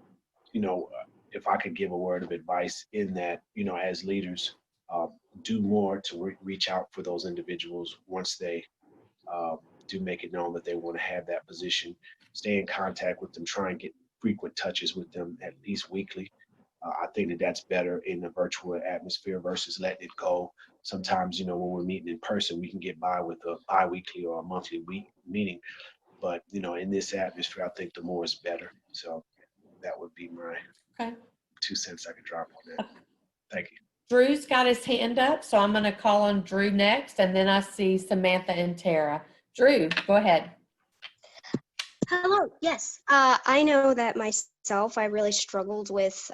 if I could give a word of advice in that, as leaders, do more to reach out for those individuals once they do make it known that they want to have that position. Stay in contact with them, try and get frequent touches with them at least weekly. I think that's better in a virtual atmosphere versus letting it go. Sometimes, when we're meeting in person, we can get by with a bi-weekly or a monthly meeting. But, in this atmosphere, I think the more is better. So that would be my 2 cents I could drop on that. Thank you. Drew's got his hand up, so I'm going to call on Drew next, and then I see Samantha and Tara. Drew, go ahead. Hello. Yes. I know that myself, I really struggled with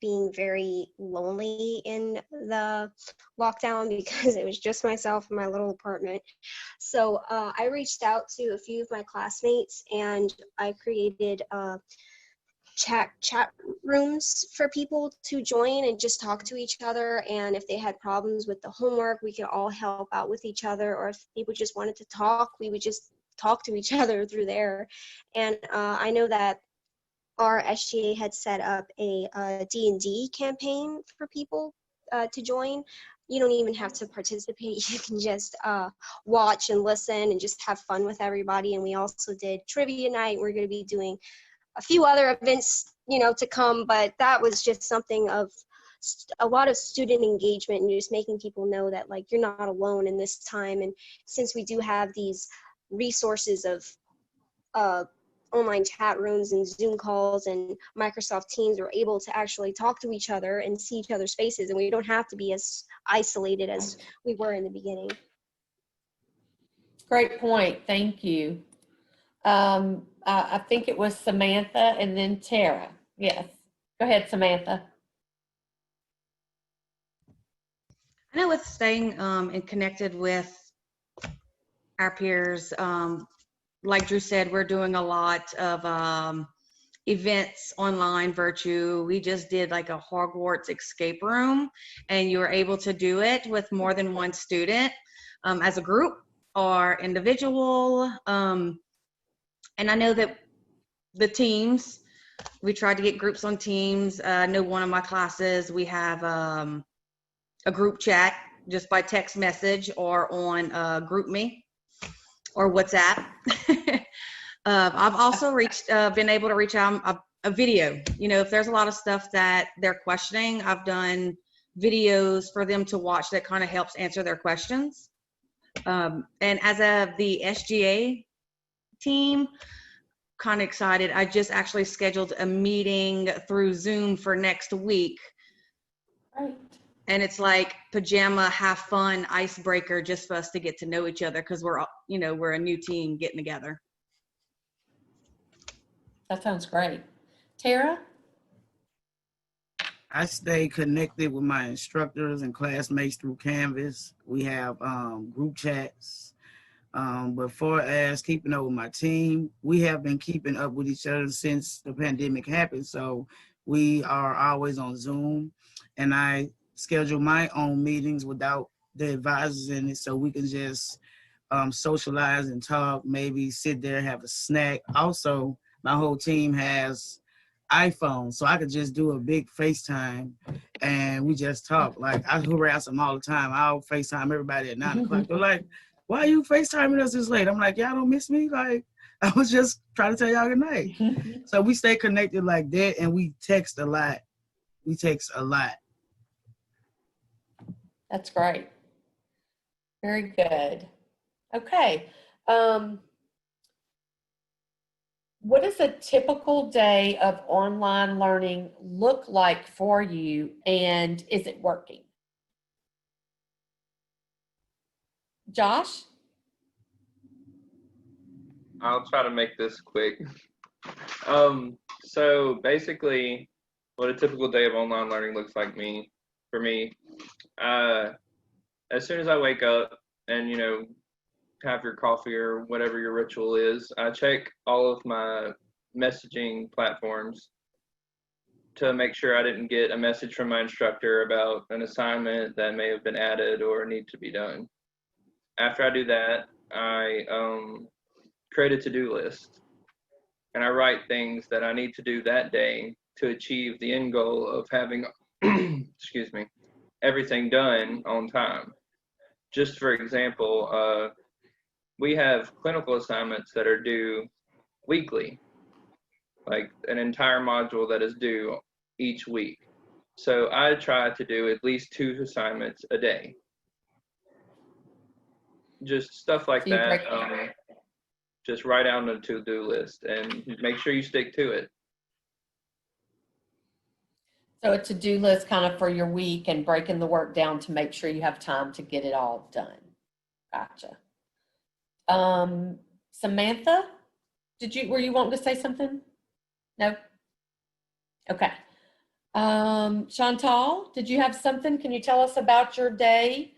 being very lonely in the lockdown because it was just myself in my little apartment. So I reached out to a few of my classmates, and I created chat rooms for people to join and just talk to each other. And if they had problems with the homework, we could all help out with each other. Or if people just wanted to talk, we would just talk to each other through there. And I know that our SGA had set up a D&D campaign for people to join. You don't even have to participate. You can just watch and listen and just have fun with everybody. And we also did trivia night. We're going to be doing a few other events, to come, but that was just something of a lot of student engagement and just making people know that you're not alone in this time. And since we do have these resources of online chat rooms and Zoom calls and Microsoft Teams, we're able to actually talk to each other and see each other's faces, and we don't have to be as isolated as we were in the beginning. Great point. Thank you. I think it was Samantha and then Tara. Yes. Go ahead, Samantha. I know with staying and connected with our peers, like Drew said, we're doing a lot of events online, virtual. We just did a Hogwarts escape room, and you were able to do it with more than one student as a group or individual. And I know that the teams, we tried to get groups on Teams. I know one of my classes, we have a group chat just by text message or on GroupMe or WhatsApp. I've also been able to reach out. a video. You know, if there's a lot of stuff that they're questioning, I've done videos for them to watch that kind of helps answer their questions. And as of the SGA team, kind of excited. I just actually scheduled a meeting through Zoom for next week. Right. And it's like pajama, have fun, icebreaker, just for us to get to know each other because we're, you know, we're a new team getting together. That sounds great. Tara? I stay connected with my instructors and classmates through Canvas. We have group chats. But far as keeping up with my team, we have been keeping up with each other since the pandemic happened. So we are always on Zoom, and I schedule my own meetings without the advisors in it so we can just socialize and talk, maybe sit there, have a snack. Also, my whole team has iPhone, so I could just do a big FaceTime and we just talk. Like I harass them all the time. I'll FaceTime everybody at 9 o'clock. They're like, "Why are you FaceTiming us this late?" I'm like, "Y'all don't miss me." Like I was just trying to tell y'all good night. So we stay connected like that, and we text a lot. We text a lot. That's great. Very good. Okay. What does a typical day of online learning look like for you, and is it working? Josh? I'll try to make this quick. So basically, what a typical day of online learning looks like for me, as soon as I wake up and, you know, have your coffee or whatever your ritual is, I check all of my messaging platforms to make sure I didn't get a message from my instructor about an assignment that may have been added or need to be done. After I do that, I create a to-do list, and I write things that I need to do that day to achieve the end goal of having excuse me, everything done on time. Just for example, we have clinical assignments that are due weekly, like an entire module that is due each week. So I try to do at least 2 assignments a day. Just stuff like So you that. break it down. Just write down the to-do list and make sure you stick to it. So a to-do list kind of for your week and breaking the work down to make sure you have time to get it all done. Gotcha. Samantha, were you wanting to say something? No? Okay. Chantal, did you have something? Can you tell us about your day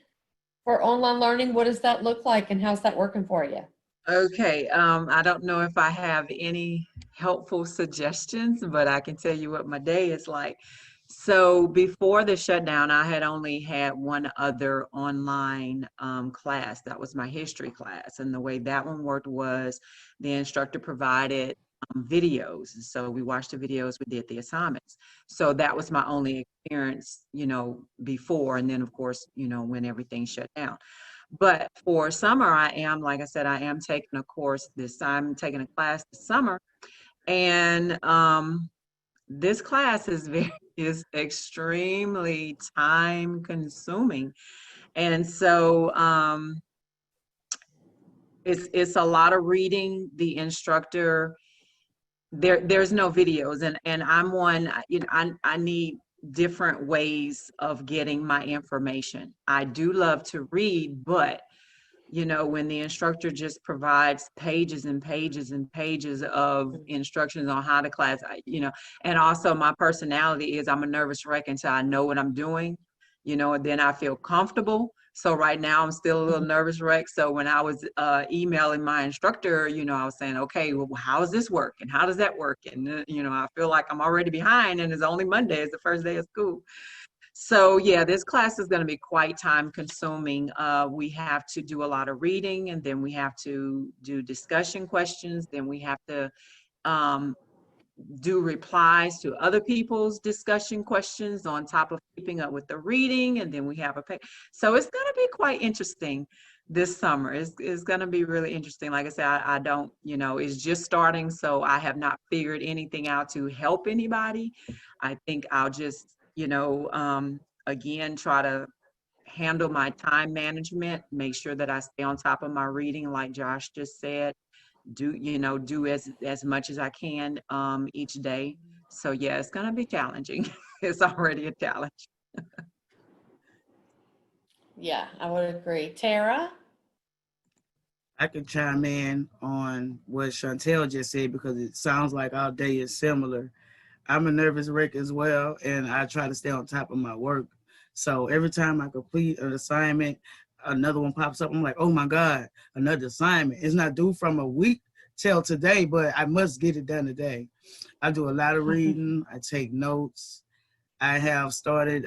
for online learning? What does that look like and how's that working for you? Okay, I don't know if I have any helpful suggestions, but I can tell you what my day is like. So before the shutdown, I had only had one other online class. That was my history class. And the way that one worked was the instructor provided videos. So we watched the videos, we did the assignments. So that was my only experience, you know, before. And then of course, you know, when everything shut down. But for summer, like I said, I am taking a course I'm taking a class this summer. And this class is extremely time consuming. And so it's a lot of reading. The instructor, there's no videos, and I'm one, you know, I need different ways of getting my information. I do love to read, but you know, when the instructor just provides pages and pages and pages of instructions on how to class, you know, and also my personality is I'm a nervous wreck until I know what I'm doing, you know, and then I feel comfortable. So right now I'm still a little nervous wreck. So when I was emailing my instructor, you know, I was saying, okay, well, how does this work? And how does that work? And, you know, I feel like I'm already behind and it's only Monday, it's the first day of school. So yeah, this class is going to be quite time consuming. We have to do a lot of reading, and then we have to do discussion questions. Then we have to do replies to other people's discussion questions on top of keeping up with the reading. And then we have so it's going to be quite interesting. this summer. It's going to be really interesting. Like I said, I don't, it's just starting, so I have not figured anything out to help anybody. I think I'll just, again, try to handle my time management, make sure that I stay on top of my reading, like Josh just said, do as much as I can each day. So yeah, it's going to be challenging. It's already a challenge. Yeah, I would agree. Tara? I could chime in on what Chantel just said because it sounds like our day is similar. I'm a nervous wreck as well, and I try to stay on top of my work. So every time I complete an assignment, another one pops up. I'm like, oh my God, another assignment. It's not due from a week till today, but I must get it done today. I do a lot of reading. I take notes. I have started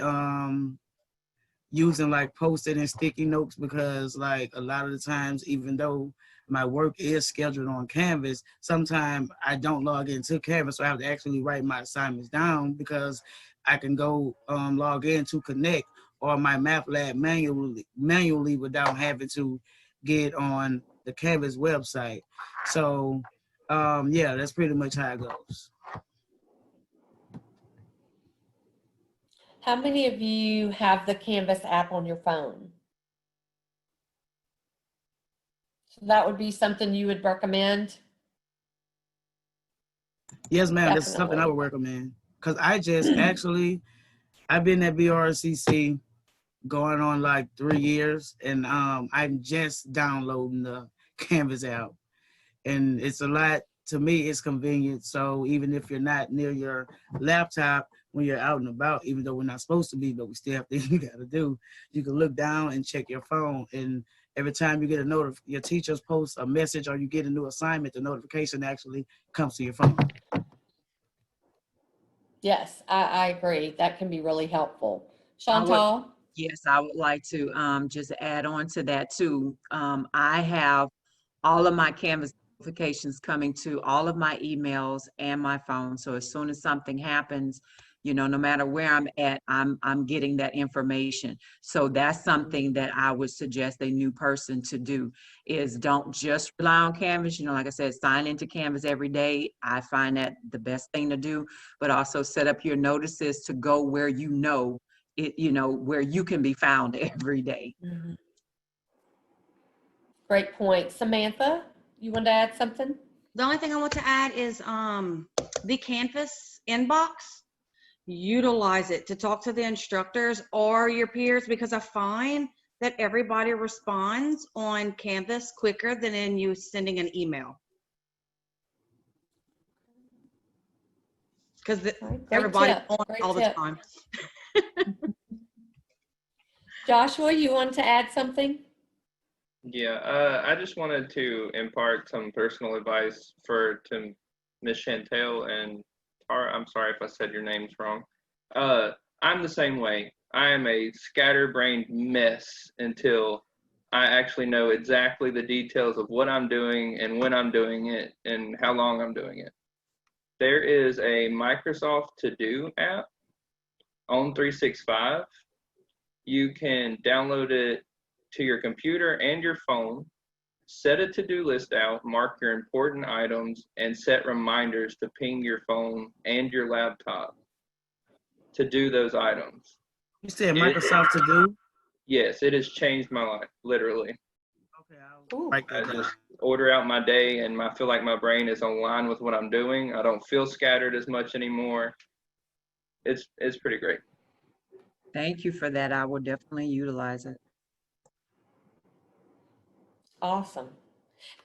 using like post-it and sticky notes because like a lot of the times, even though my work is scheduled on Canvas, sometimes I don't log into Canvas, so I have to actually write my assignments down because I can go log in to connect or my math lab manually without having to get on the Canvas website. So yeah, that's pretty much how it goes. How many of you have the Canvas app on your phone? So that would be something you would recommend? Yes, ma'am, that's something I Definitely. would recommend. Because I just actually, I've been at BRCC going on like 3 years, and I'm just downloading the Canvas app. And it's a lot, to me, it's convenient. So even if you're not near your laptop, when you're out and about, even though we're not supposed to be, but we still have things we got to do, you can look down and check your phone. And every time you get your teachers post a message or you get a new assignment, the notification actually comes to your phone. Yes, I agree. That can be really helpful. I would, Chantal? yes, I would like to just add on to that too. I have all of my Canvas notifications coming to all of my emails and my phone. So as soon as something happens, no matter where I'm at, I'm getting that information. So that's something that I would suggest a new person to do is don't just rely on Canvas. Like I said, sign into Canvas every day. I find that the best thing to do, but also set up your notices to go where where you can be found every day. Mhm. Great point. Samantha, you want to add something? The only thing I want to add is the Canvas inbox. Utilize it to talk to the instructors or your peers because I find that everybody responds on Canvas quicker than in you sending an email. Because Great everybody's tip. on Great all the tip. time. Joshua, you want to add something? Yeah, I just wanted to impart some personal advice to Miss Chantel and Tara. I'm sorry if I said your names wrong. I'm the same way. I am a scatterbrained mess until I actually know exactly the details of what I'm doing and when I'm doing it and how long I'm doing it. There is a Microsoft To Do app on 365. You can download it to your computer and your phone, set a to-do list out, mark your important items, and set reminders to ping your phone and your laptop to do those items. You said Microsoft To Do? Yes, it has changed my life, literally. Okay, I'll write I that down. just order out my day and I feel like my brain is online with what I'm doing. I don't feel scattered as much anymore. It's pretty great. Thank you for that. I will definitely utilize it. Awesome.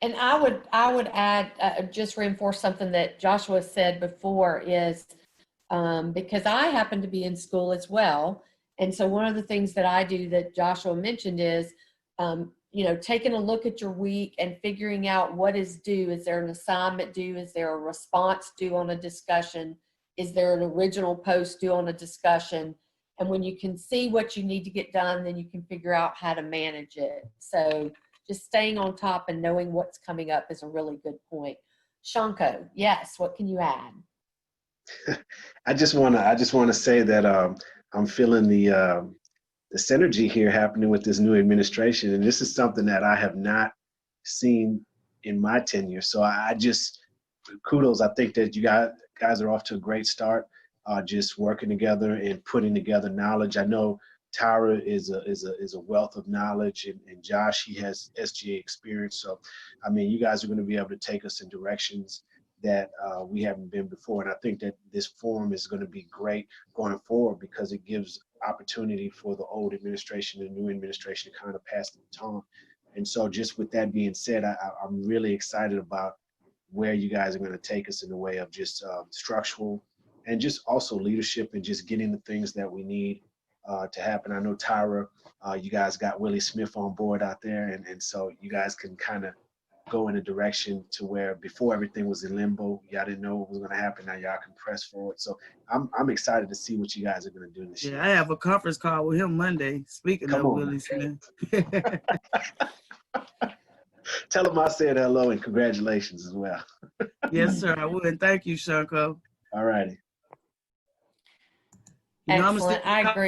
And I would add, just reinforce something that Joshua said before is, because I happen to be in school as well. And so one of the things that I do that Joshua mentioned is, taking a look at your week and figuring out what is due. Is there an assignment due? Is there a response due on a discussion? Is there an original post due on a discussion? And when you can see what you need to get done, then you can figure out how to manage it. So just staying on top and knowing what's coming up is a really good point. Shanko, yes, what can you add? I just want to say that I'm feeling the synergy here happening with this new administration. And this is something that I have not seen in my tenure. So I just, kudos. I think that you guys are off to a great start, just working together and putting together knowledge. I know Tyra is a wealth of knowledge, and Josh, he has SGA experience. So, I mean, you guys are going to be able to take us in directions that we haven't been before. And I think that this forum is going to be great going forward because it gives opportunity for the old administration and new administration to kind of pass the baton. And so just with that being said, I'm really excited about where you guys are going to take us in the way of just structural and just also leadership and just getting the things that we need to happen. I know Tyra, you guys got Willie Smith on board out there, and so you guys can kind of go in a direction to where before everything was in limbo, y'all didn't know what was going to happen. Now y'all can press forward. So I'm excited to see what you guys are going to do this year. I have a conference call with him Monday. Speaking Come of on, Willie Smith. Tell him I said hello and congratulations as well. Yes, sir, I would. Thank you, Shanko. All righty. You know, Excellent. I agree.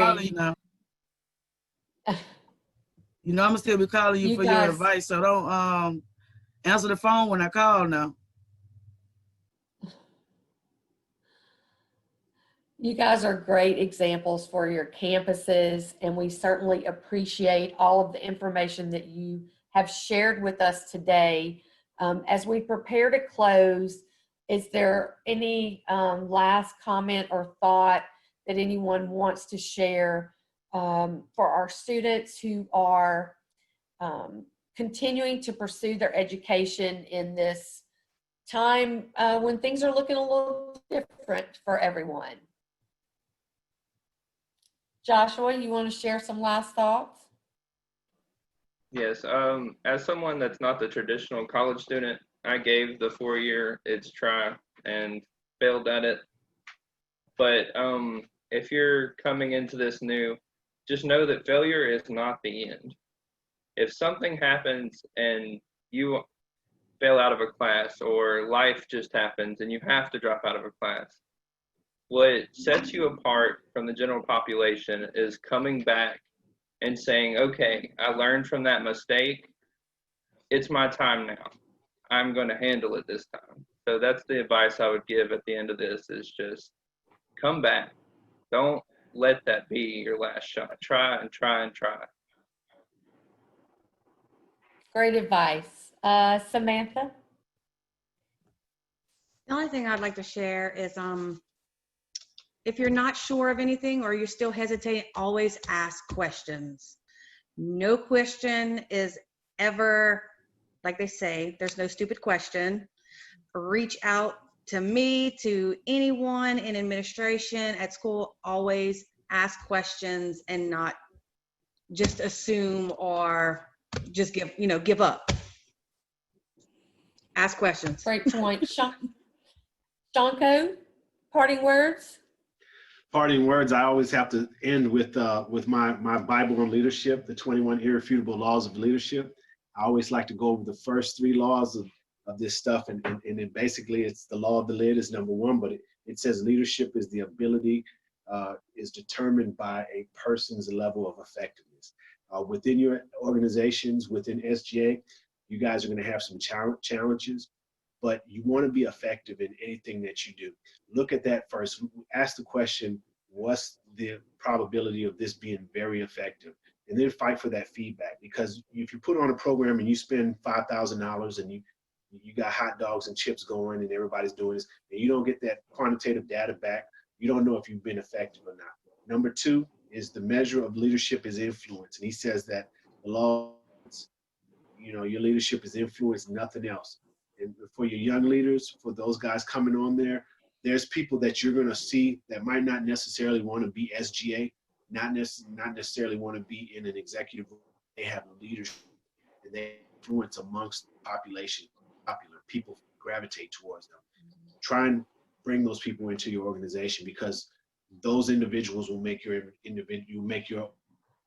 You know, I'm gonna still be calling you for your advice. So don't answer the phone when I call now. You guys are great examples for your campuses, and we certainly appreciate all of the information that you have shared with us today. As we prepare to close, is there any last comment or thought that anyone wants to share for our students who are continuing to pursue their education in this time when things are looking a little different for everyone? Joshua, you want to share some last thoughts? Yes, as someone that's not the traditional college student, I gave the 4-year its try and failed at it. But if you're coming into this new, just know that failure is not the end. If something happens and you fail out of a class, or life just happens and you have to drop out of a class, what sets you apart from the general population is coming back and saying, okay, I learned from that mistake. It's my time now. I'm going to handle it this time. So that's the advice I would give at the end of this, is just come back. Don't let that be your last shot. Try and try and try. Great advice. Samantha? The only thing I'd like to share is if you're not sure of anything or you're still hesitating, always ask questions. No question is ever, like they say, there's no stupid question. Reach out to me, to anyone in administration, at school. Always ask questions and not just assume or just give up. Ask questions. Great point. Shanko, parting words? Parting words, I always have to end with my Bible on leadership, the 21 irrefutable laws of leadership. I always like to go over the first 3 laws of this stuff, and then basically it's the law of the lid is number 1, but it says leadership is the ability, is determined by a person's level of effectiveness. Within your organizations, within SGA, you guys are going to have some challenges, but you want to be effective in anything that you do. Look at that first. Ask the question, what's the probability of this being very effective? And then fight for that feedback, because if you put on a program and you spend $5,000 and you got hot dogs and chips going and everybody's doing this, and you don't get that quantitative data back, you don't know if you've been effective or not. Number 2 is the measure of leadership is influence. And he says that the law, your leadership is influence, nothing else. And for your young leaders, for those guys coming on there, there's people that you're going to see that might not necessarily want to be SGA, not necessarily want to be in an executive role. They have leadership and they influence amongst the population. Popular people gravitate towards them. Try and bring those people into your organization, because those individuals will make your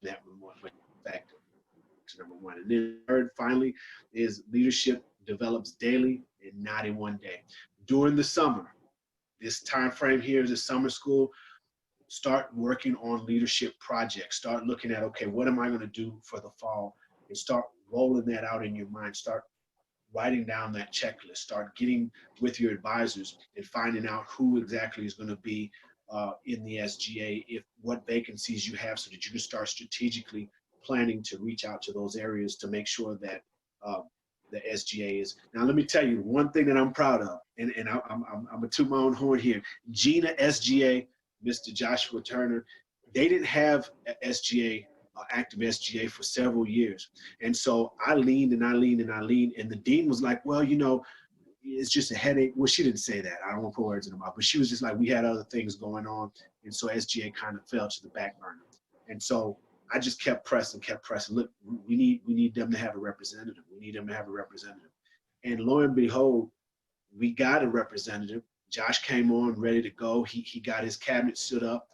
that more effective. That's number 1. And then third, finally, is leadership develops daily and not in one day. During the summer, this time frame here is a summer school. start working on leadership projects. Start looking at, okay, what am I going to do for the fall? And start rolling that out in your mind. Start writing down that checklist. Start getting with your advisors and finding out who exactly is going to be in the SGA, if what vacancies you have, so that you can start strategically planning to reach out to those areas to make sure that the SGA is. Now, let me tell you one thing that I'm proud of, and I'm a toot my own horn here. Gina SGA, Mr. Joshua Turner, they didn't have a SGA, active SGA for several years. And so I leaned and I leaned and I leaned, and the dean was like, well, you know, it's just a headache. Well, she didn't say that. I don't want to put words in her mouth, but she was just like, we had other things going on. And so SGA kind of fell to the back burner. And so I just kept pressing. Look, we need them to have a representative. We need them to have a representative. And lo and behold, we got a representative. Josh came on ready to go. He got his cabinet stood up,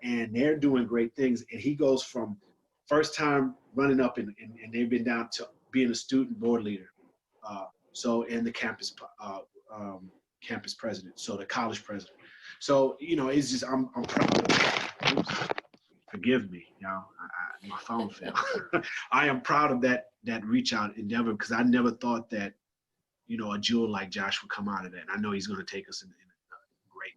and they're doing great things. And he goes from first time running up, and they've been down to being a student board leader. And the campus campus president, so the college president. So, you know, it's just, I'm proud of that. Oops. Forgive me, y'all. My phone fell. I am proud of that reach out endeavor, because I never thought that, you know, a jewel like Josh would come out of that. And I know he's going to take us in a great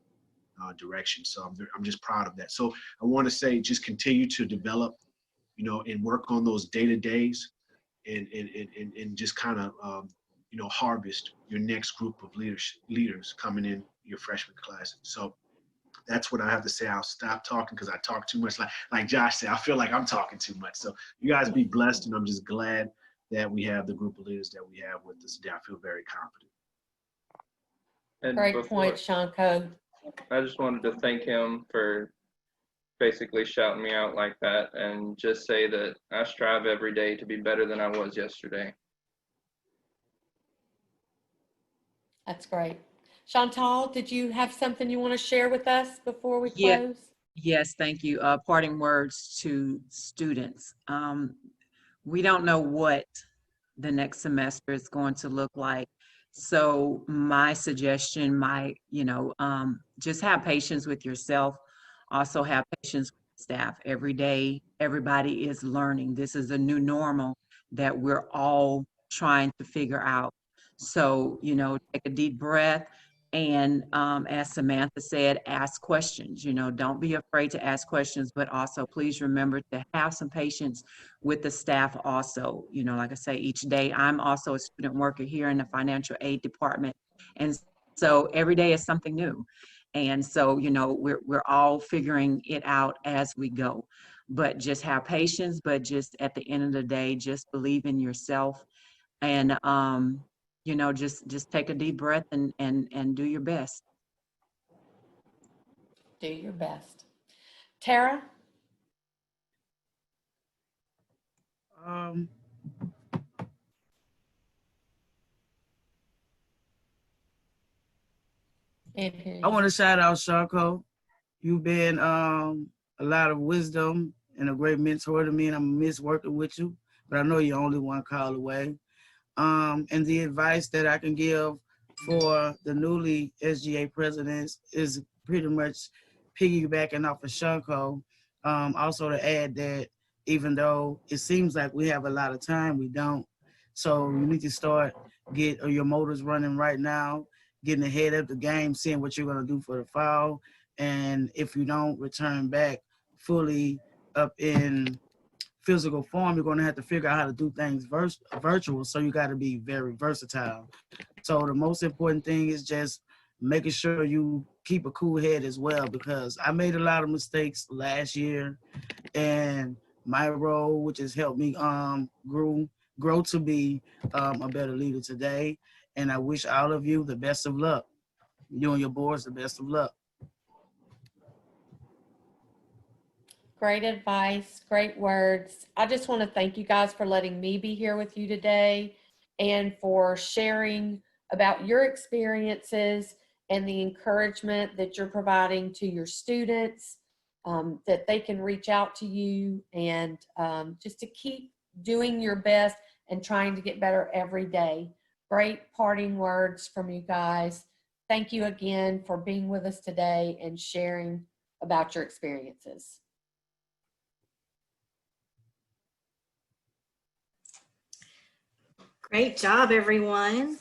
direction. So I'm just proud of that. So I want to say, just continue to develop, you know, and work on those day-to-days, and just kind of, you know, harvest your next group of leaders coming in your freshman class. So that's what I have to say. I'll stop talking because I talk too much. Like Josh said, I feel like I'm talking too much. So you guys be blessed, and I'm just glad that we have the group of leaders that we have with us today. I feel very confident. And Great point, Shanko. I just wanted to thank him for basically shouting me out like that, and just say that I strive every day to be better than I was yesterday. That's great. Chantal, did you have something you want to share with us before we Yeah. close? Yes, thank you. Parting words to students. We don't know what the next semester is going to look like. So my suggestion might, just have patience with yourself. Also have patience with staff. Every day, everybody is learning. This is a new normal that we're all trying to figure out. So, take a deep breath. And as Samantha said, ask questions. Don't be afraid to ask questions, but also please remember to have some patience with the staff also. Like I say, each day, I'm also a student worker here in the financial aid department. And so every day is something new. And so, we're all figuring it out as we go. But just have patience, but just at the end of the day, just believe in yourself. And just take a deep breath and do your best. Do your best. Tara? I want to shout out Sharko. You've been a lot of wisdom and a great mentor to me, and I'm miss working with you, but I know you're only one call away. And the advice that I can give for the newly SGA presidents is pretty much piggybacking off of Shanko. Also to add that even though it seems like we have a lot of time, we don't. So you need to get your motors running right now, getting ahead of the game, seeing what you're going to do for the fall. And if you don't return back fully up in physical form, you're going to have to figure out how to do things virtual. So you got to be very versatile. So the most important thing is just making sure you keep a cool head as well, because I made a lot of mistakes last year, and my role, which has helped me grow to be a better leader today. And I wish all of you the best of luck. You and your boards the best of luck. Great advice, great words. I just want to thank you guys for letting me be here with you today and for sharing about your experiences and the encouragement that you're providing to your students, that they can reach out to you, and just to keep doing your best and trying to get better every day. Great parting words from you guys. Thank you again for being with us today and sharing about your experiences. Great job, everyone.